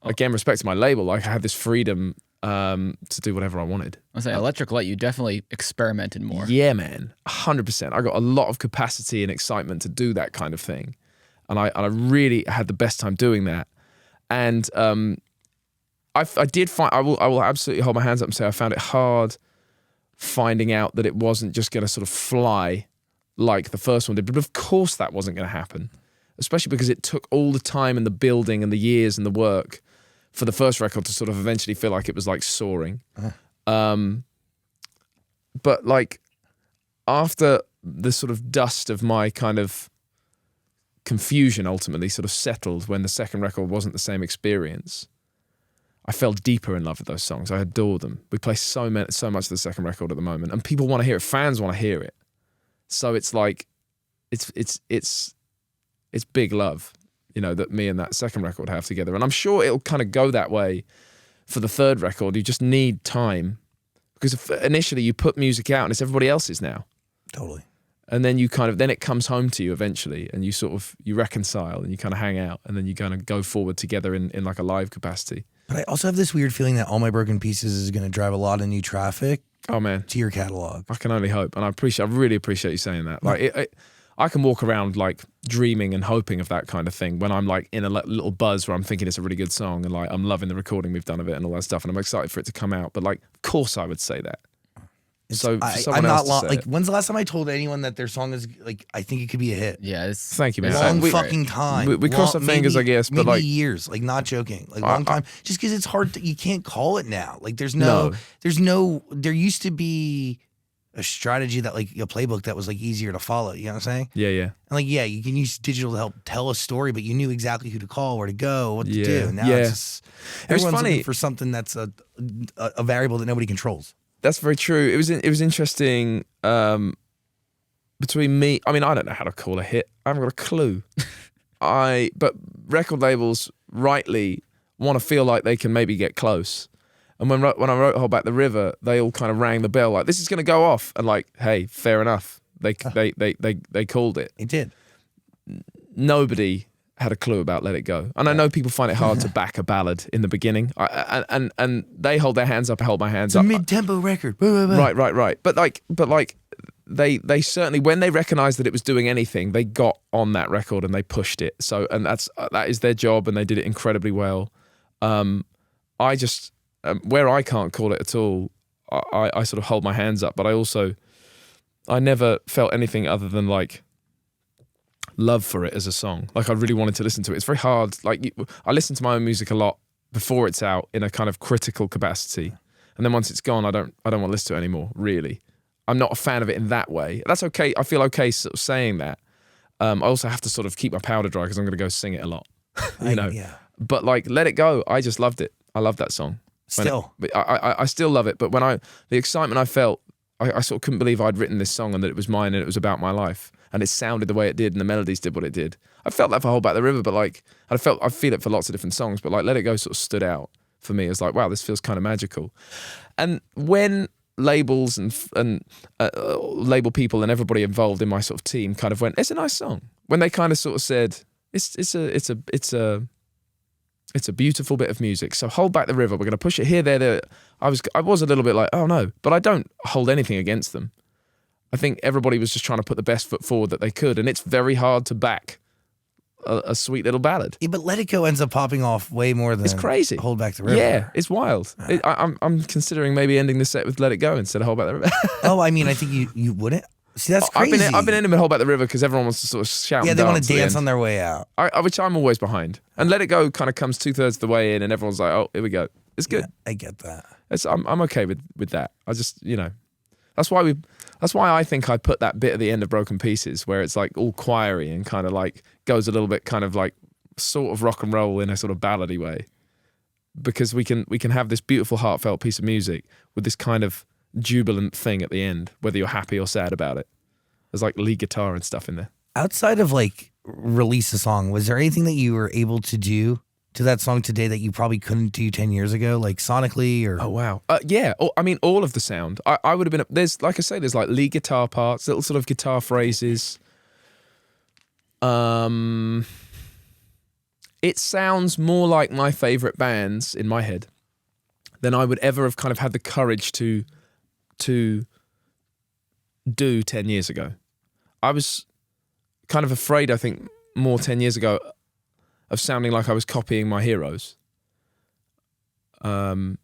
again, respect to my label, like I had this freedom to do whatever I wanted. I was saying, Electric Light, you definitely experimented more. Yeah, man, 100%. I got a lot of capacity and excitement to do that kind of thing, and I really had the best time doing that. And I did find, I will absolutely hold my hands up and say I found it hard finding out that it wasn't just going to sort of fly like the first one did. But of course that wasn't going to happen, especially because it took all the time and the building and the years and the work for the first record to sort of eventually feel like it was like soaring. But like after the sort of dust of my kind of confusion ultimately sort of settled when the second record wasn't the same experience, I fell deeper in love with those songs. I adore them. We play so much of the second record at the moment, and people want to hear it. Fans want to hear it. So it's like, it's big love, you know, that me and that second record have together. And I'm sure it'll kind of go that way for the third record. You just need time, because if initially you put music out and it's everybody else's now. Totally. And then then it comes home to you eventually, and you reconcile and you kind of hang out, and then you kind of go forward together in like a live capacity. But I also have this weird feeling that All My Broken Pieces is going to drive a lot of new traffic Oh man, to your catalog. I can only hope, and I really appreciate you saying that. Like, I can walk around like dreaming and hoping of that kind of thing when I'm like in a little buzz where I'm thinking it's a really good song, and like I'm loving the recording we've done of it and all that stuff, and I'm excited for it to come out. But like, of course, I would say that. So for someone I'm else not to say like. it. When's the last time I told anyone that their song is like? I think it could be a hit. Yeah, it's Thank you, man. Long We- fucking time. we cross our fingers, I guess, but maybe like- years. Like, not joking. Like, long time. Just because it's hard. You can't call it now. Like, there used to be a strategy that like a playbook that was like easier to follow. You know what I'm saying? Yeah. And like, yeah, you can use digital to help tell a story, but you knew exactly who to call, where to go, what to Yeah. do. Now Yeah. it's just, It was everyone's funny. looking for something that's a variable that nobody controls. That's very true. It was interesting between me. I mean, I don't know how to call a hit. I haven't got a clue. But record labels rightly want to feel like they can maybe get close. And when I wrote Hold Back the River, they all kind of rang the bell like, this is going to go off. And like, hey, fair enough. They called it. It did. Nobody had a clue about Let It Go. And I know people find it hard to back a ballad in the beginning. And they hold their hands up, I hold my hands It's a up. mid-tempo record. Blah, blah, blah. Right. But they certainly, when they recognized that it was doing anything, they got on that record and they pushed it. So, and that is their job, and they did it incredibly well. I just, where I can't call it at all, I sort of hold my hands up, but I never felt anything other than like love for it as a song. Like, I really wanted to listen to it. It's very hard. Like, I listen to my own music a lot before it's out in a kind of critical capacity, and then once it's gone, I don't want to listen to it anymore. Really, I'm not a fan of it in that way. That's okay. I feel okay sort of saying that. I also have to sort of keep my powder dry because I'm going to go sing it a lot. you know. Yeah. But like, Let It Go, I just loved it. I love that song. Still. I still love it. But the excitement I felt, I sort of couldn't believe I'd written this song and that it was mine and it was about my life. And it sounded the way it did and the melodies did what it did. I felt that for Hold Back the River, but like, I feel it for lots of different songs, but like Let It Go sort of stood out for me as like, wow, this feels kind of magical. And when labels and label people and everybody involved in my sort of team kind of went, it's a nice song. When they kind of sort of said, it's a beautiful bit of music. So Hold Back the River, we're going to push it here, there. I was a little bit like, oh no, but I don't hold anything against them. I think everybody was just trying to put the best foot forward that they could, and it's very hard to back a sweet little ballad. Yeah, but Let It Go ends up popping off way more than It's crazy. Hold Back the River. Yeah, it's wild. I'm considering maybe ending the set with Let It Go instead of Hold Back the River. Oh, I mean, I think you wouldn't. See, that's crazy. I've been ending with Hold Back the River because everyone wants to sort of shout. Yeah, and they want dance to at the dance end. on their way out. Which I'm always behind. And Let It Go kind of comes 2/3 of the way in, and everyone's like, "Oh, here we go." It's good. Yeah, I get that. I'm okay with that. I just that's why I think I put that bit at the end of Broken Pieces where it's like all choiry and kind of like goes a little bit kind of like sort of rock and roll in a sort of ballady way, because we can have this beautiful heartfelt piece of music with this kind of jubilant thing at the end, whether you're happy or sad about it. There's like lead guitar and stuff in there. Outside of like release a song, was there anything that you were able to do to that song today that you probably couldn't do 10 years ago, like sonically or? Oh wow, yeah. I mean, all of the sound. I would have been. There's like I say, there's like lead guitar parts, little sort of guitar phrases. It sounds more like my favorite bands in my head than I would ever have kind of had the courage to do 10 years ago. I was kind of afraid, I think, more 10 years ago of sounding like I was copying my heroes. So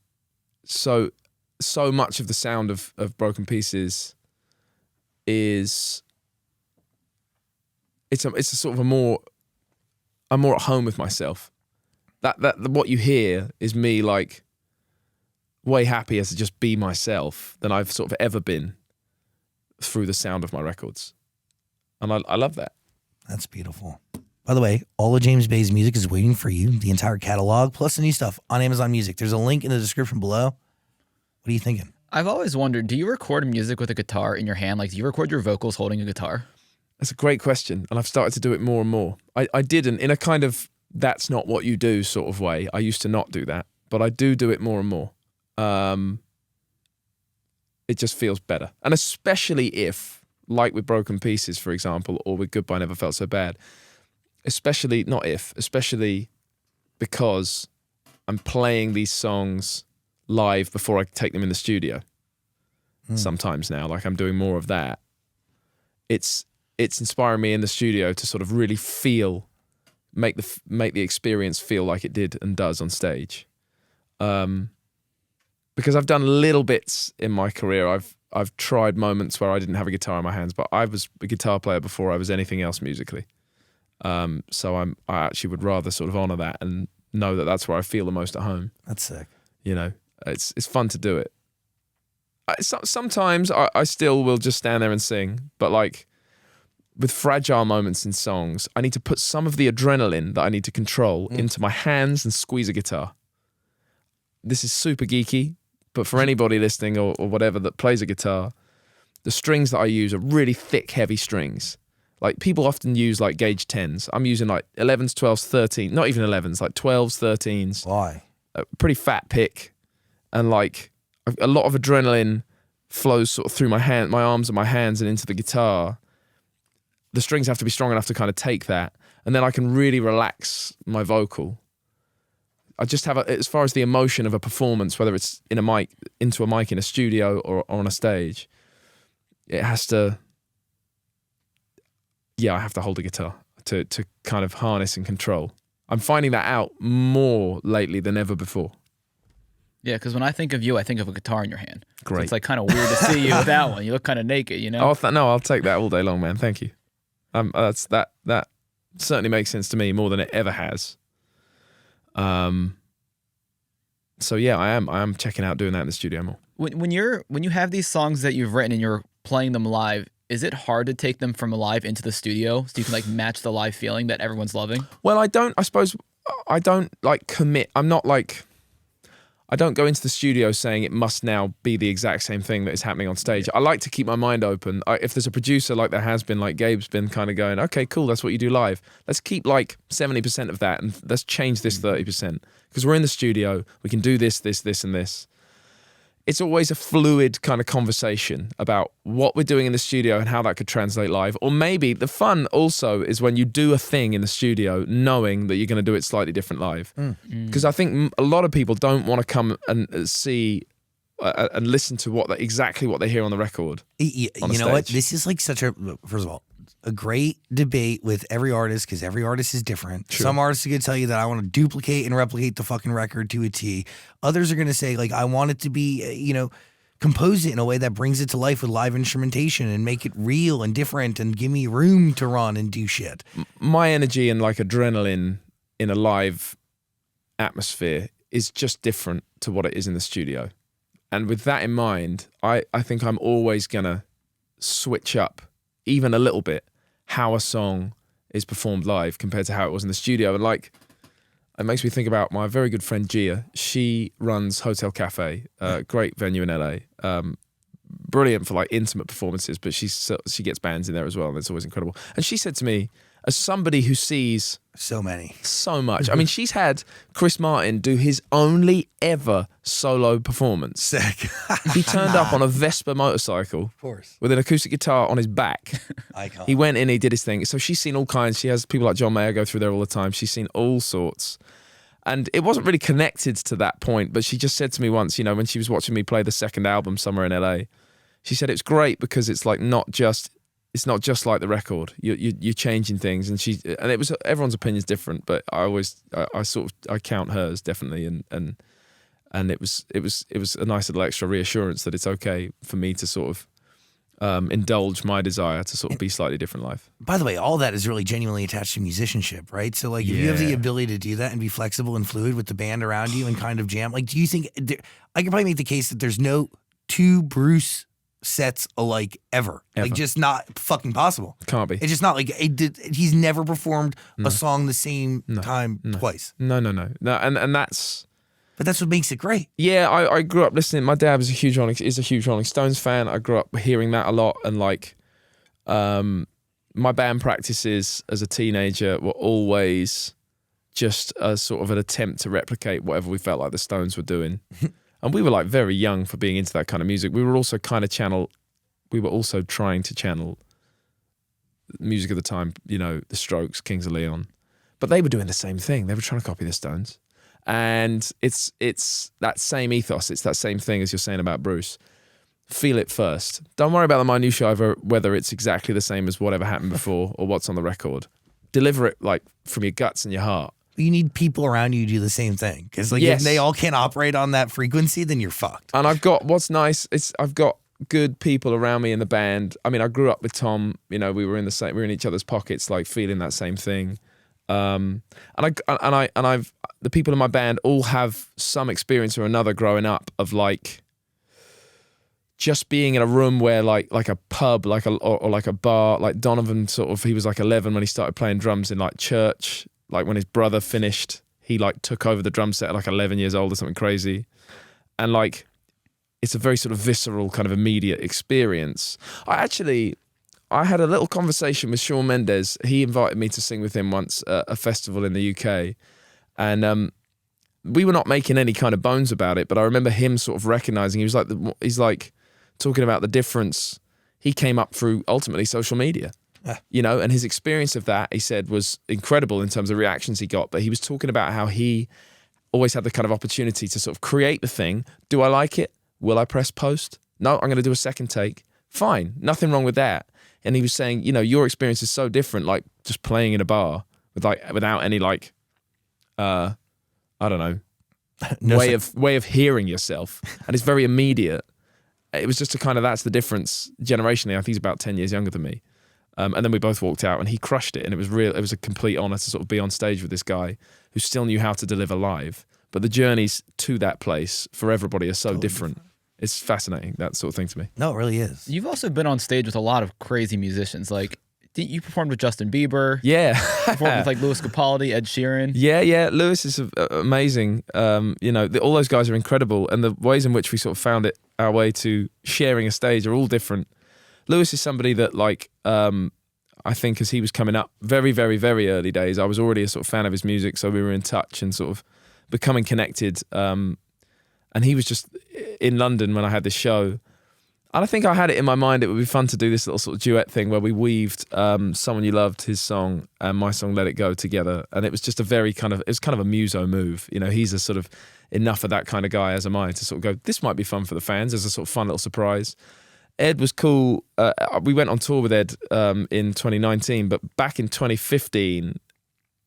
much of the sound of Broken Pieces is it's a sort of I'm more at home with myself. That what you hear is me like way happier to just be myself than I've sort of ever been through the sound of my records. And I love that. That's beautiful. By the way, all of James Bay's music is waiting for you, the entire catalog, plus the new stuff on Amazon Music. There's a link in the description below. What are you thinking? I've always wondered, do you record music with a guitar in your hand? Like, do you record your vocals holding a guitar? That's a great question, and I've started to do it more and more. I didn't, in a kind of that's not what you do sort of way. I used to not do that, but I do it more and more. It just feels better. And especially if, like with Broken Pieces, for example, or with Goodbye Never Felt So Bad, especially because I'm playing these songs live before I take them in the studio. Sometimes now, like I'm doing more of that. It's inspiring me in the studio to sort of really make the experience feel like it did and does on stage. Because I've done little bits in my career. I've tried moments where I didn't have a guitar in my hands, but I was a guitar player before I was anything else musically. So I actually would rather sort of honor that and know that that's where I feel the most at home. That's sick. You know, it's fun to do it. Sometimes I still will just stand there and sing, but like with fragile moments in songs, I need to put some of the adrenaline that I need to control into my hands and squeeze a guitar. This is super geeky, but for anybody listening or whatever that plays a guitar, the strings that I use are really thick, heavy strings. Like people often use like gauge 10s. I'm using like 11s, 12s, 13s, not even 11s, like 12s, 13s. Why? A pretty fat pick. And like a lot of adrenaline flows sort of through my arms and my hands and into the guitar. The strings have to be strong enough to kind of take that. And then I can really relax my vocal. I just have, as far as the emotion of a performance, whether it's into a mic in a studio or on a stage, it has to, I have to hold a guitar to kind of harness and control. I'm finding that out more lately than ever before. Yeah, because when I think of you, I think of a guitar in your hand. Great. So it's like kind of weird to see you with that one. You look kind of naked, you know? No, I'll take that all day long, man. Thank you. That certainly makes sense to me more than it ever has. So yeah, I am checking out doing that in the studio more. When you have these songs that you've written and you're playing them live, is it hard to take them from live into the studio so you can like match the live feeling that everyone's loving? Well, I don't like commit. I don't go into the studio saying it must now be the exact same thing that is happening on stage. I like to keep my mind open. If there's a producer like there has been, like Gabe's been kind of going, okay, cool, that's what you do live. Let's keep like 70% of that and let's change this 30%. Because we're in the studio, we can do this, this, this, and this. It's always a fluid kind of conversation about what we're doing in the studio and how that could translate live. Or maybe the fun also is when you do a thing in the studio knowing that you're going to do it slightly different live. Because I think a lot of people don't want to come and see and listen to exactly what they hear on the record. You know what? This is like such a, first of all, a great debate with every artist because every artist is different. Sure. Some artists are going to tell you that I want to duplicate and replicate the fucking record to a T. Others are going to say, like, I want it to be, compose it in a way that brings it to life with live instrumentation and make it real and different and give me room to run and do shit. My energy and like adrenaline in a live atmosphere is just different to what it is in the studio. And with that in mind, I think I'm always going to switch up even a little bit how a song is performed live compared to how it was in the studio. And like, it makes me think about my very good friend Gia. She runs Hotel Cafe, great venue in LA. Brilliant for like intimate performances, but she gets bands in there as well, and it's always incredible. And she said to me, as somebody who sees So many. so much, I mean, she's had Chris Martin do his only ever solo performance. Sick. He turned up on a Vespa motorcycle Of course. with an acoustic guitar on his back. Icon. He went in, he did his thing. So she's seen all kinds. She has people like John Mayer go through there all the time. She's seen all sorts. And it wasn't really connected to that point, but she just said to me once, when she was watching me play the second album somewhere in LA, she said it's great because it's like it's not just like the record. You're changing things, and it was everyone's opinion's different, but I count hers definitely, and it was a nice little extra reassurance that it's okay for me to sort of indulge my desire to sort of be slightly different life. By the way, all that is really genuinely attached to musicianship, right? So, like, if you have the Yeah. ability to do that and be flexible and fluid with the band around you and kind of jam, like, do you think I could probably make the case that there's no two Bruce sets alike ever. Like, just not fucking possible. Can't be. It's just not like he's never performed a song the same time twice. No, and that's. But that's what makes it great. Yeah, I grew up listening. My dad is a huge Rolling Stones fan. I grew up hearing that a lot, and like, my band practices as a teenager were always just a sort of an attempt to replicate whatever we felt like the Stones were doing. And we were like very young for being into that kind of music. We were also trying to channel music of the time, the Strokes, Kings of Leon. But they were doing the same thing. They were trying to copy the Stones. And it's that same ethos. It's that same thing as you're saying about Bruce. Feel it first. Don't worry about the minutiae of whether it's exactly the same as whatever happened before or what's on the record. Deliver it like from your guts and your heart. You need people around you to do the same thing. Because like, Yes. if they all can't operate on that frequency, then you're fucked. And what's nice is I've got good people around me in the band. I mean, I grew up with Tom. We were in in each other's pockets, like feeling that same thing. And the people in my band all have some experience or another growing up of like just being in a room where like a pub, or like a bar, like Donovan he was like 11 when he started playing drums in like church. Like when his brother finished, he like took over the drum set at like 11 years old or something crazy. And like, it's a very sort of visceral kind of immediate experience. I had a little conversation with Shawn Mendes. He invited me to sing with him once at a festival in the UK. And we were not making any kind of bones about it, but I remember him sort of recognizing, he's like talking about the difference. He came up through ultimately social media. And his experience of that, he said, was incredible in terms of reactions he got. But he was talking about how he always had the kind of opportunity to sort of create the thing. Do I like it? Will I press post? No, I'm going to do a second take. Fine, nothing wrong with that. And he was saying, your experience is so different, like just playing in a bar without any like, I don't know, way of hearing yourself, and it's very immediate. It was just that's the difference generationally. I think he's about 10 years younger than me. And then we both walked out and he crushed it. And it was a complete honor to sort of be on stage with this guy who still knew how to deliver live. But the journeys to that place for everybody are so different. It's fascinating, that sort of thing to me. No, it really is. You've also been on stage with a lot of crazy musicians. Like, you performed with Justin Bieber. Yeah. You performed with like Louis Capaldi, Ed Sheeran. Yeah. Lewis is amazing. All those guys are incredible. And the ways in which we sort of found our way to sharing a stage are all different. Lewis is somebody that I think as he was coming up very, very, very early days, I was already a sort of fan of his music. So we were in touch and sort of becoming connected. And he was just in London when I had this show. And I think I had it in my mind it would be fun to do this little sort of duet thing where we weaved Someone You Loved, his song, and my song Let It Go together. And it was just it was kind of a muso move. He's a sort of enough of that kind of guy, as am I, to sort of go, this might be fun for the fans as a sort of fun little surprise. Ed was cool. We went on tour with Ed in 2019, but back in 2015,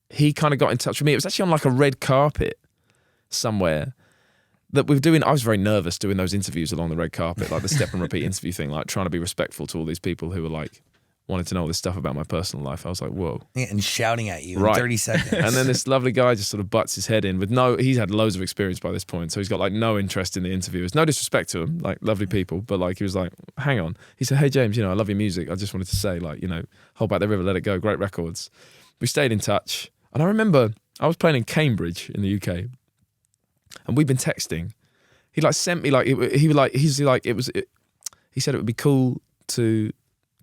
he kind of got in touch with me. It was actually on like a red carpet somewhere that we were doing. I was very nervous doing those interviews along the red carpet, like the step and repeat interview thing, like trying to be respectful to all these people who were like wanted to know all this stuff about my personal life. I was like, whoa. Yeah, and shouting at you Right. in 30 seconds. And then this lovely guy just sort of butts his head in with he's had loads of experience by this point. So he's got like no interest in the interviewers. No disrespect to him, like lovely people. But like, he was like, hang on. He said, hey, James, I love your music. I just wanted to say like, Hold Back the River, Let It Go, great records. We stayed in touch. And I remember I was playing in Cambridge in the UK and we'd been texting. He like sent me like, he said it would be cool to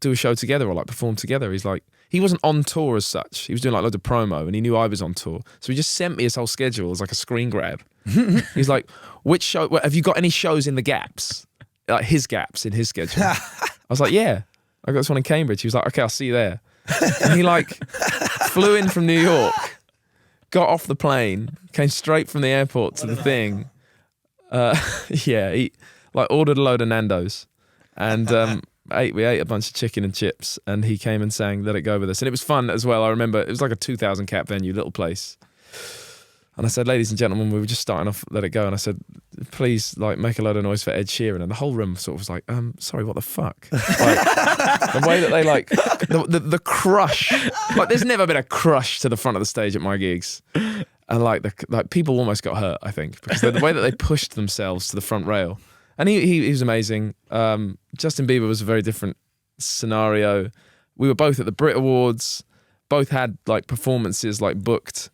do a show together or like perform together. He's like, he wasn't on tour as such. He was doing like loads of promo and he knew I was on tour. So he just sent me his whole schedule as like a screen grab. He's like, which show, have you got any shows in the gaps? Like his gaps in his schedule. I was like, yeah, I got this one in Cambridge. He was like, okay, I'll see you there. And he like flew in from New York, got off the plane, came straight from the airport to the thing. He like ordered a load of Nando's and we ate a bunch of chicken and chips and he came and sang Let It Go with us. And it was fun as well. I remember it was like a 2,000 cap venue, little place. And I said, ladies and gentlemen, we were just starting off Let It Go. And I said, please like make a load of noise for Ed Sheeran. And the whole room sort of was like, sorry, what the fuck? Like, the way that they like, the crush, like there's never been a crush to the front of the stage at my gigs. And like people almost got hurt, I think, because the way that they pushed themselves to the front rail. And he was amazing. Justin Bieber was a very different scenario. We were both at the Brit Awards, both had like performances like booked.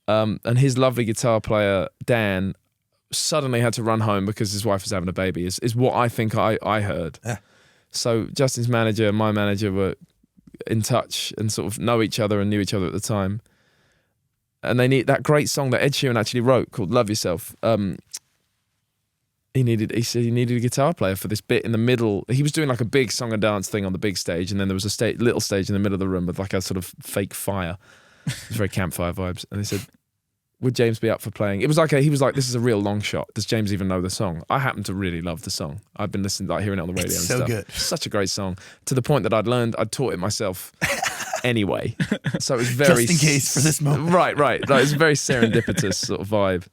And his lovely guitar player, Dan, suddenly had to run home because his wife was having a baby, is what I think I heard. Yeah. So Justin's manager and my manager were in touch and sort of know each other and knew each other at the time. And they need that great song that Ed Sheeran actually wrote called Love Yourself. He said he needed a guitar player for this bit in the middle. He was doing like a big song and dance thing on the big stage, and then there was a little stage in the middle of the room with like a sort of fake fire. It was very campfire vibes. And they said, would James be up for playing? It was like he was like, this is a real long shot. Does James even know the song? I happen to really love the song. I've been listening, like hearing it on the radio it's and so stuff. Good. Such a great song. To the point that I'd taught it myself anyway. So it was very just in case for this moment. Right. Like, it was a very serendipitous sort of vibe.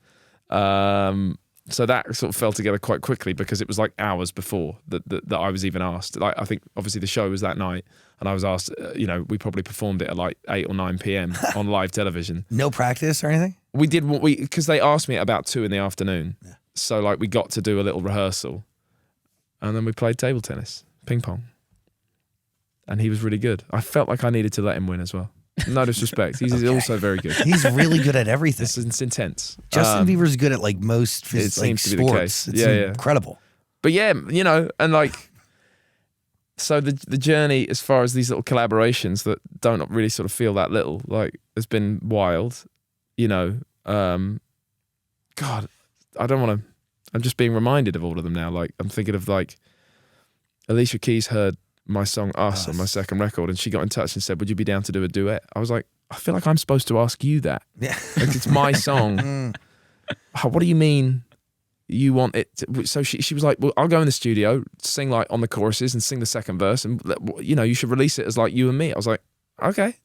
So that sort of fell together quite quickly because it was like hours before that I was even asked. Like I think obviously the show was that night, and I was asked. We probably performed it at like 8 or 9 p.m. on live television. No practice or anything. We did because they asked me at about 2 in the afternoon. Yeah. So like we got to do a little rehearsal, and then we played table tennis, ping pong, and he was really good. I felt like I needed to let him win as well. No disrespect. He's also very good. He's really good at everything. It's intense. Justin Bieber's good at like most it seems to be sports. the case. It's incredible. But yeah, and like, so the journey as far as these little collaborations that don't really sort of feel that little, like, has been wild. God, I don't want to. I'm just being reminded of all of them now. Like, I'm thinking of like, Alicia Keys heard my song Us on my second record, and she got in touch and said, would you be down to do a duet? I was like, I feel like I'm supposed to ask you that. Yeah. Like, it's my song. What do you mean you want it to? So she was like, well, I'll go in the studio, sing like on the choruses and sing the second verse, and you should release it as like you and me. I was like, okay,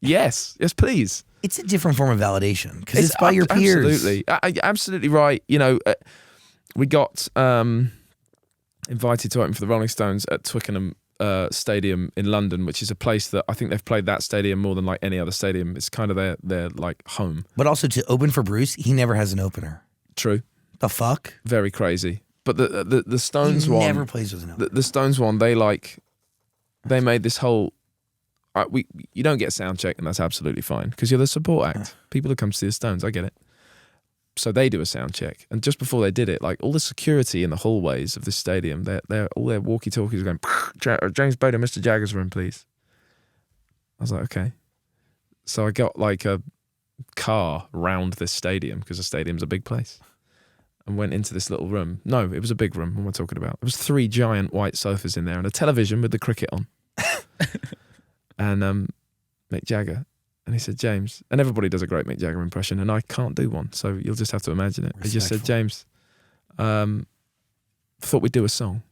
yes please. It's a different form of validation because it's by your peers. Absolutely, absolutely right. We got invited to open for the Rolling Stones at Twickenham Stadium in London, which is a place that I think they've played that stadium more than like any other stadium. It's kind of their like home. But also to open for Bruce, he never has an opener. True. The fuck? Very crazy. But the Stones one never plays with an opener. The Stones one, they made this whole. You don't get sound check, and that's absolutely fine because you're the support act. People who come to see the Stones, I get it. So they do a sound check, and just before they did it, like all the security in the hallways of this stadium, they're all their walkie-talkies are going, James Bader, Mr. Jagger's room, please. I was like, okay. So I got like a car round this stadium because the stadium's a big place, and went into this little room. No, it was a big room. What am I talking about? There was 3 giant white sofas in there and a television with the cricket on, and Mick Jagger. And he said, James, and everybody does a great Mick Jagger impression, and I can't do one, so you'll just have to imagine it. He just said, James, thought we'd do a song.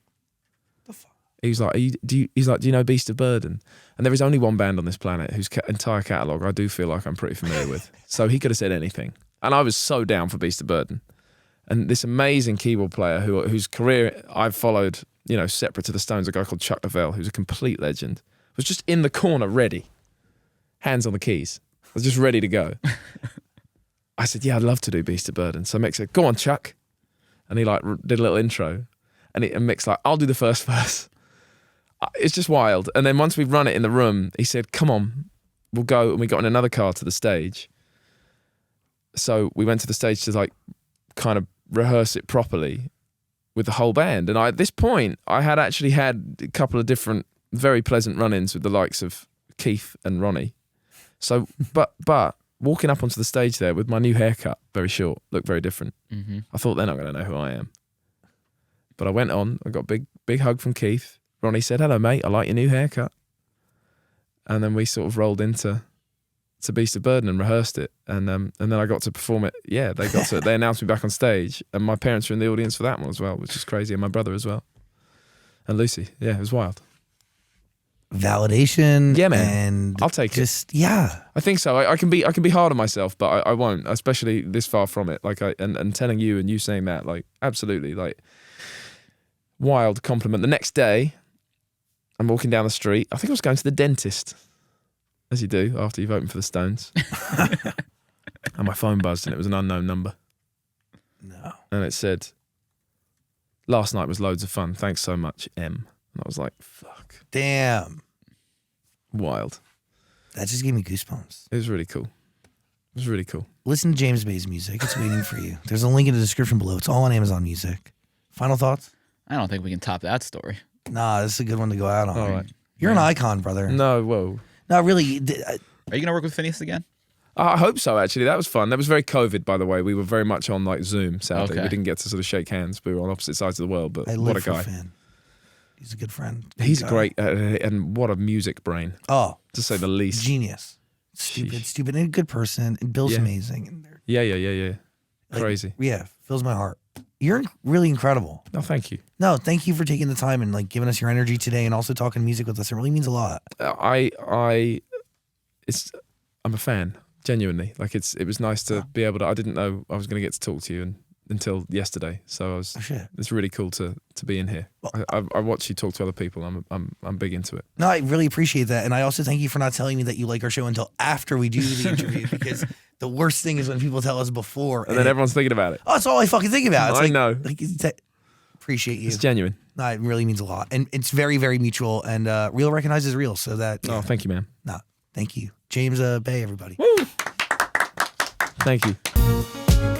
He was like, do you know Beast of Burden? And there is only one band on this planet whose entire catalogue I do feel like I'm pretty familiar with. So he could have said anything. And I was so down for Beast of Burden. And this amazing keyboard player whose career I've followed, you know, separate to the Stones, a guy called Chuck Leavell, who's a complete legend, was just in the corner ready, hands on the keys. I was just ready to go. I said, yeah, I'd love to do Beast of Burden. So Mick said, go on, Chuck. And he like did a little intro. And Mick's like, I'll do the first verse. It's just wild. And then once we've run it in the room, he said, come on, we'll go. And we got in another car to the stage. So we went to the stage to like kind of rehearse it properly with the whole band. And at this point, I had actually had a couple of different very pleasant run-ins with the likes of Keith and Ronnie. So, but walking up onto the stage there with my new haircut, very short, looked very different. Mm-hmm. I thought they're not going to know who I am. But I went on, I got a big hug from Keith. Ronnie said, hello, mate, I like your new haircut. And then we sort of rolled into Beast of Burden and rehearsed it. And then I got to perform it. Yeah, they announced me back on stage. And my parents were in the audience for that one as well, which is crazy. And my brother as well. And Lucy. Yeah, it was wild. Validation. Yeah, man. And I'll take it. Yeah. I think so. I can be hard on myself, but I won't, especially this far from it. Like and telling you and you saying that, like, absolutely, like, wild compliment. The next day, I'm walking down the street. I think I was going to the dentist, as you do after you've opened for the Stones. And my phone buzzed and it was an unknown number. No. And it said, last night was loads of fun. Thanks so much, M. And I was like, fuck. Damn. Wild. That just gave me goosebumps. It was really cool. It was really cool. Listen to James Bay's music. It's waiting for you. There's a link in the description below. It's all on Amazon Music. Final thoughts? I don't think we can top that story. Nah, this is a good one to go out on. All right. You're an icon, brother. No, whoa. No, really. Are you going to work with Phineas again? I hope so, actually. That was fun. That was very COVID, by the way. We were very much on like Zoom, sadly. Okay. We didn't get to sort of shake hands. We were on opposite sides of the world, but I what live a for guy. Finn. He's a good friend. Good He's guy. great, and what a music brain, Oh, to say the least. genius. Stupid, and a good person. And Bill's Yeah. amazing. And they're, Yeah. like, Crazy. Yeah, fills my heart. You're really incredible. No, thank you. No, thank you for taking the time and like giving us your energy today and also talking music with us. It really means a lot. I'm a fan, genuinely. Like it was nice to be able to. I didn't know I was going to get to talk to you until yesterday, so Oh shit. it's really cool to be in here. I watch you talk to other people. I'm big into it. No, I really appreciate that. And I also thank you for not telling me that you like our show until after we do the interview because the worst thing is when people tell us before. And then everyone's thinking about it. oh, that's all I fucking think about. It's I like, know. Like, appreciate you. It's genuine. No, it really means a lot. And it's very, very mutual. And real recognizes real. So that, Oh, thank you, man. no, thank you. James Bay, everybody. Thank you.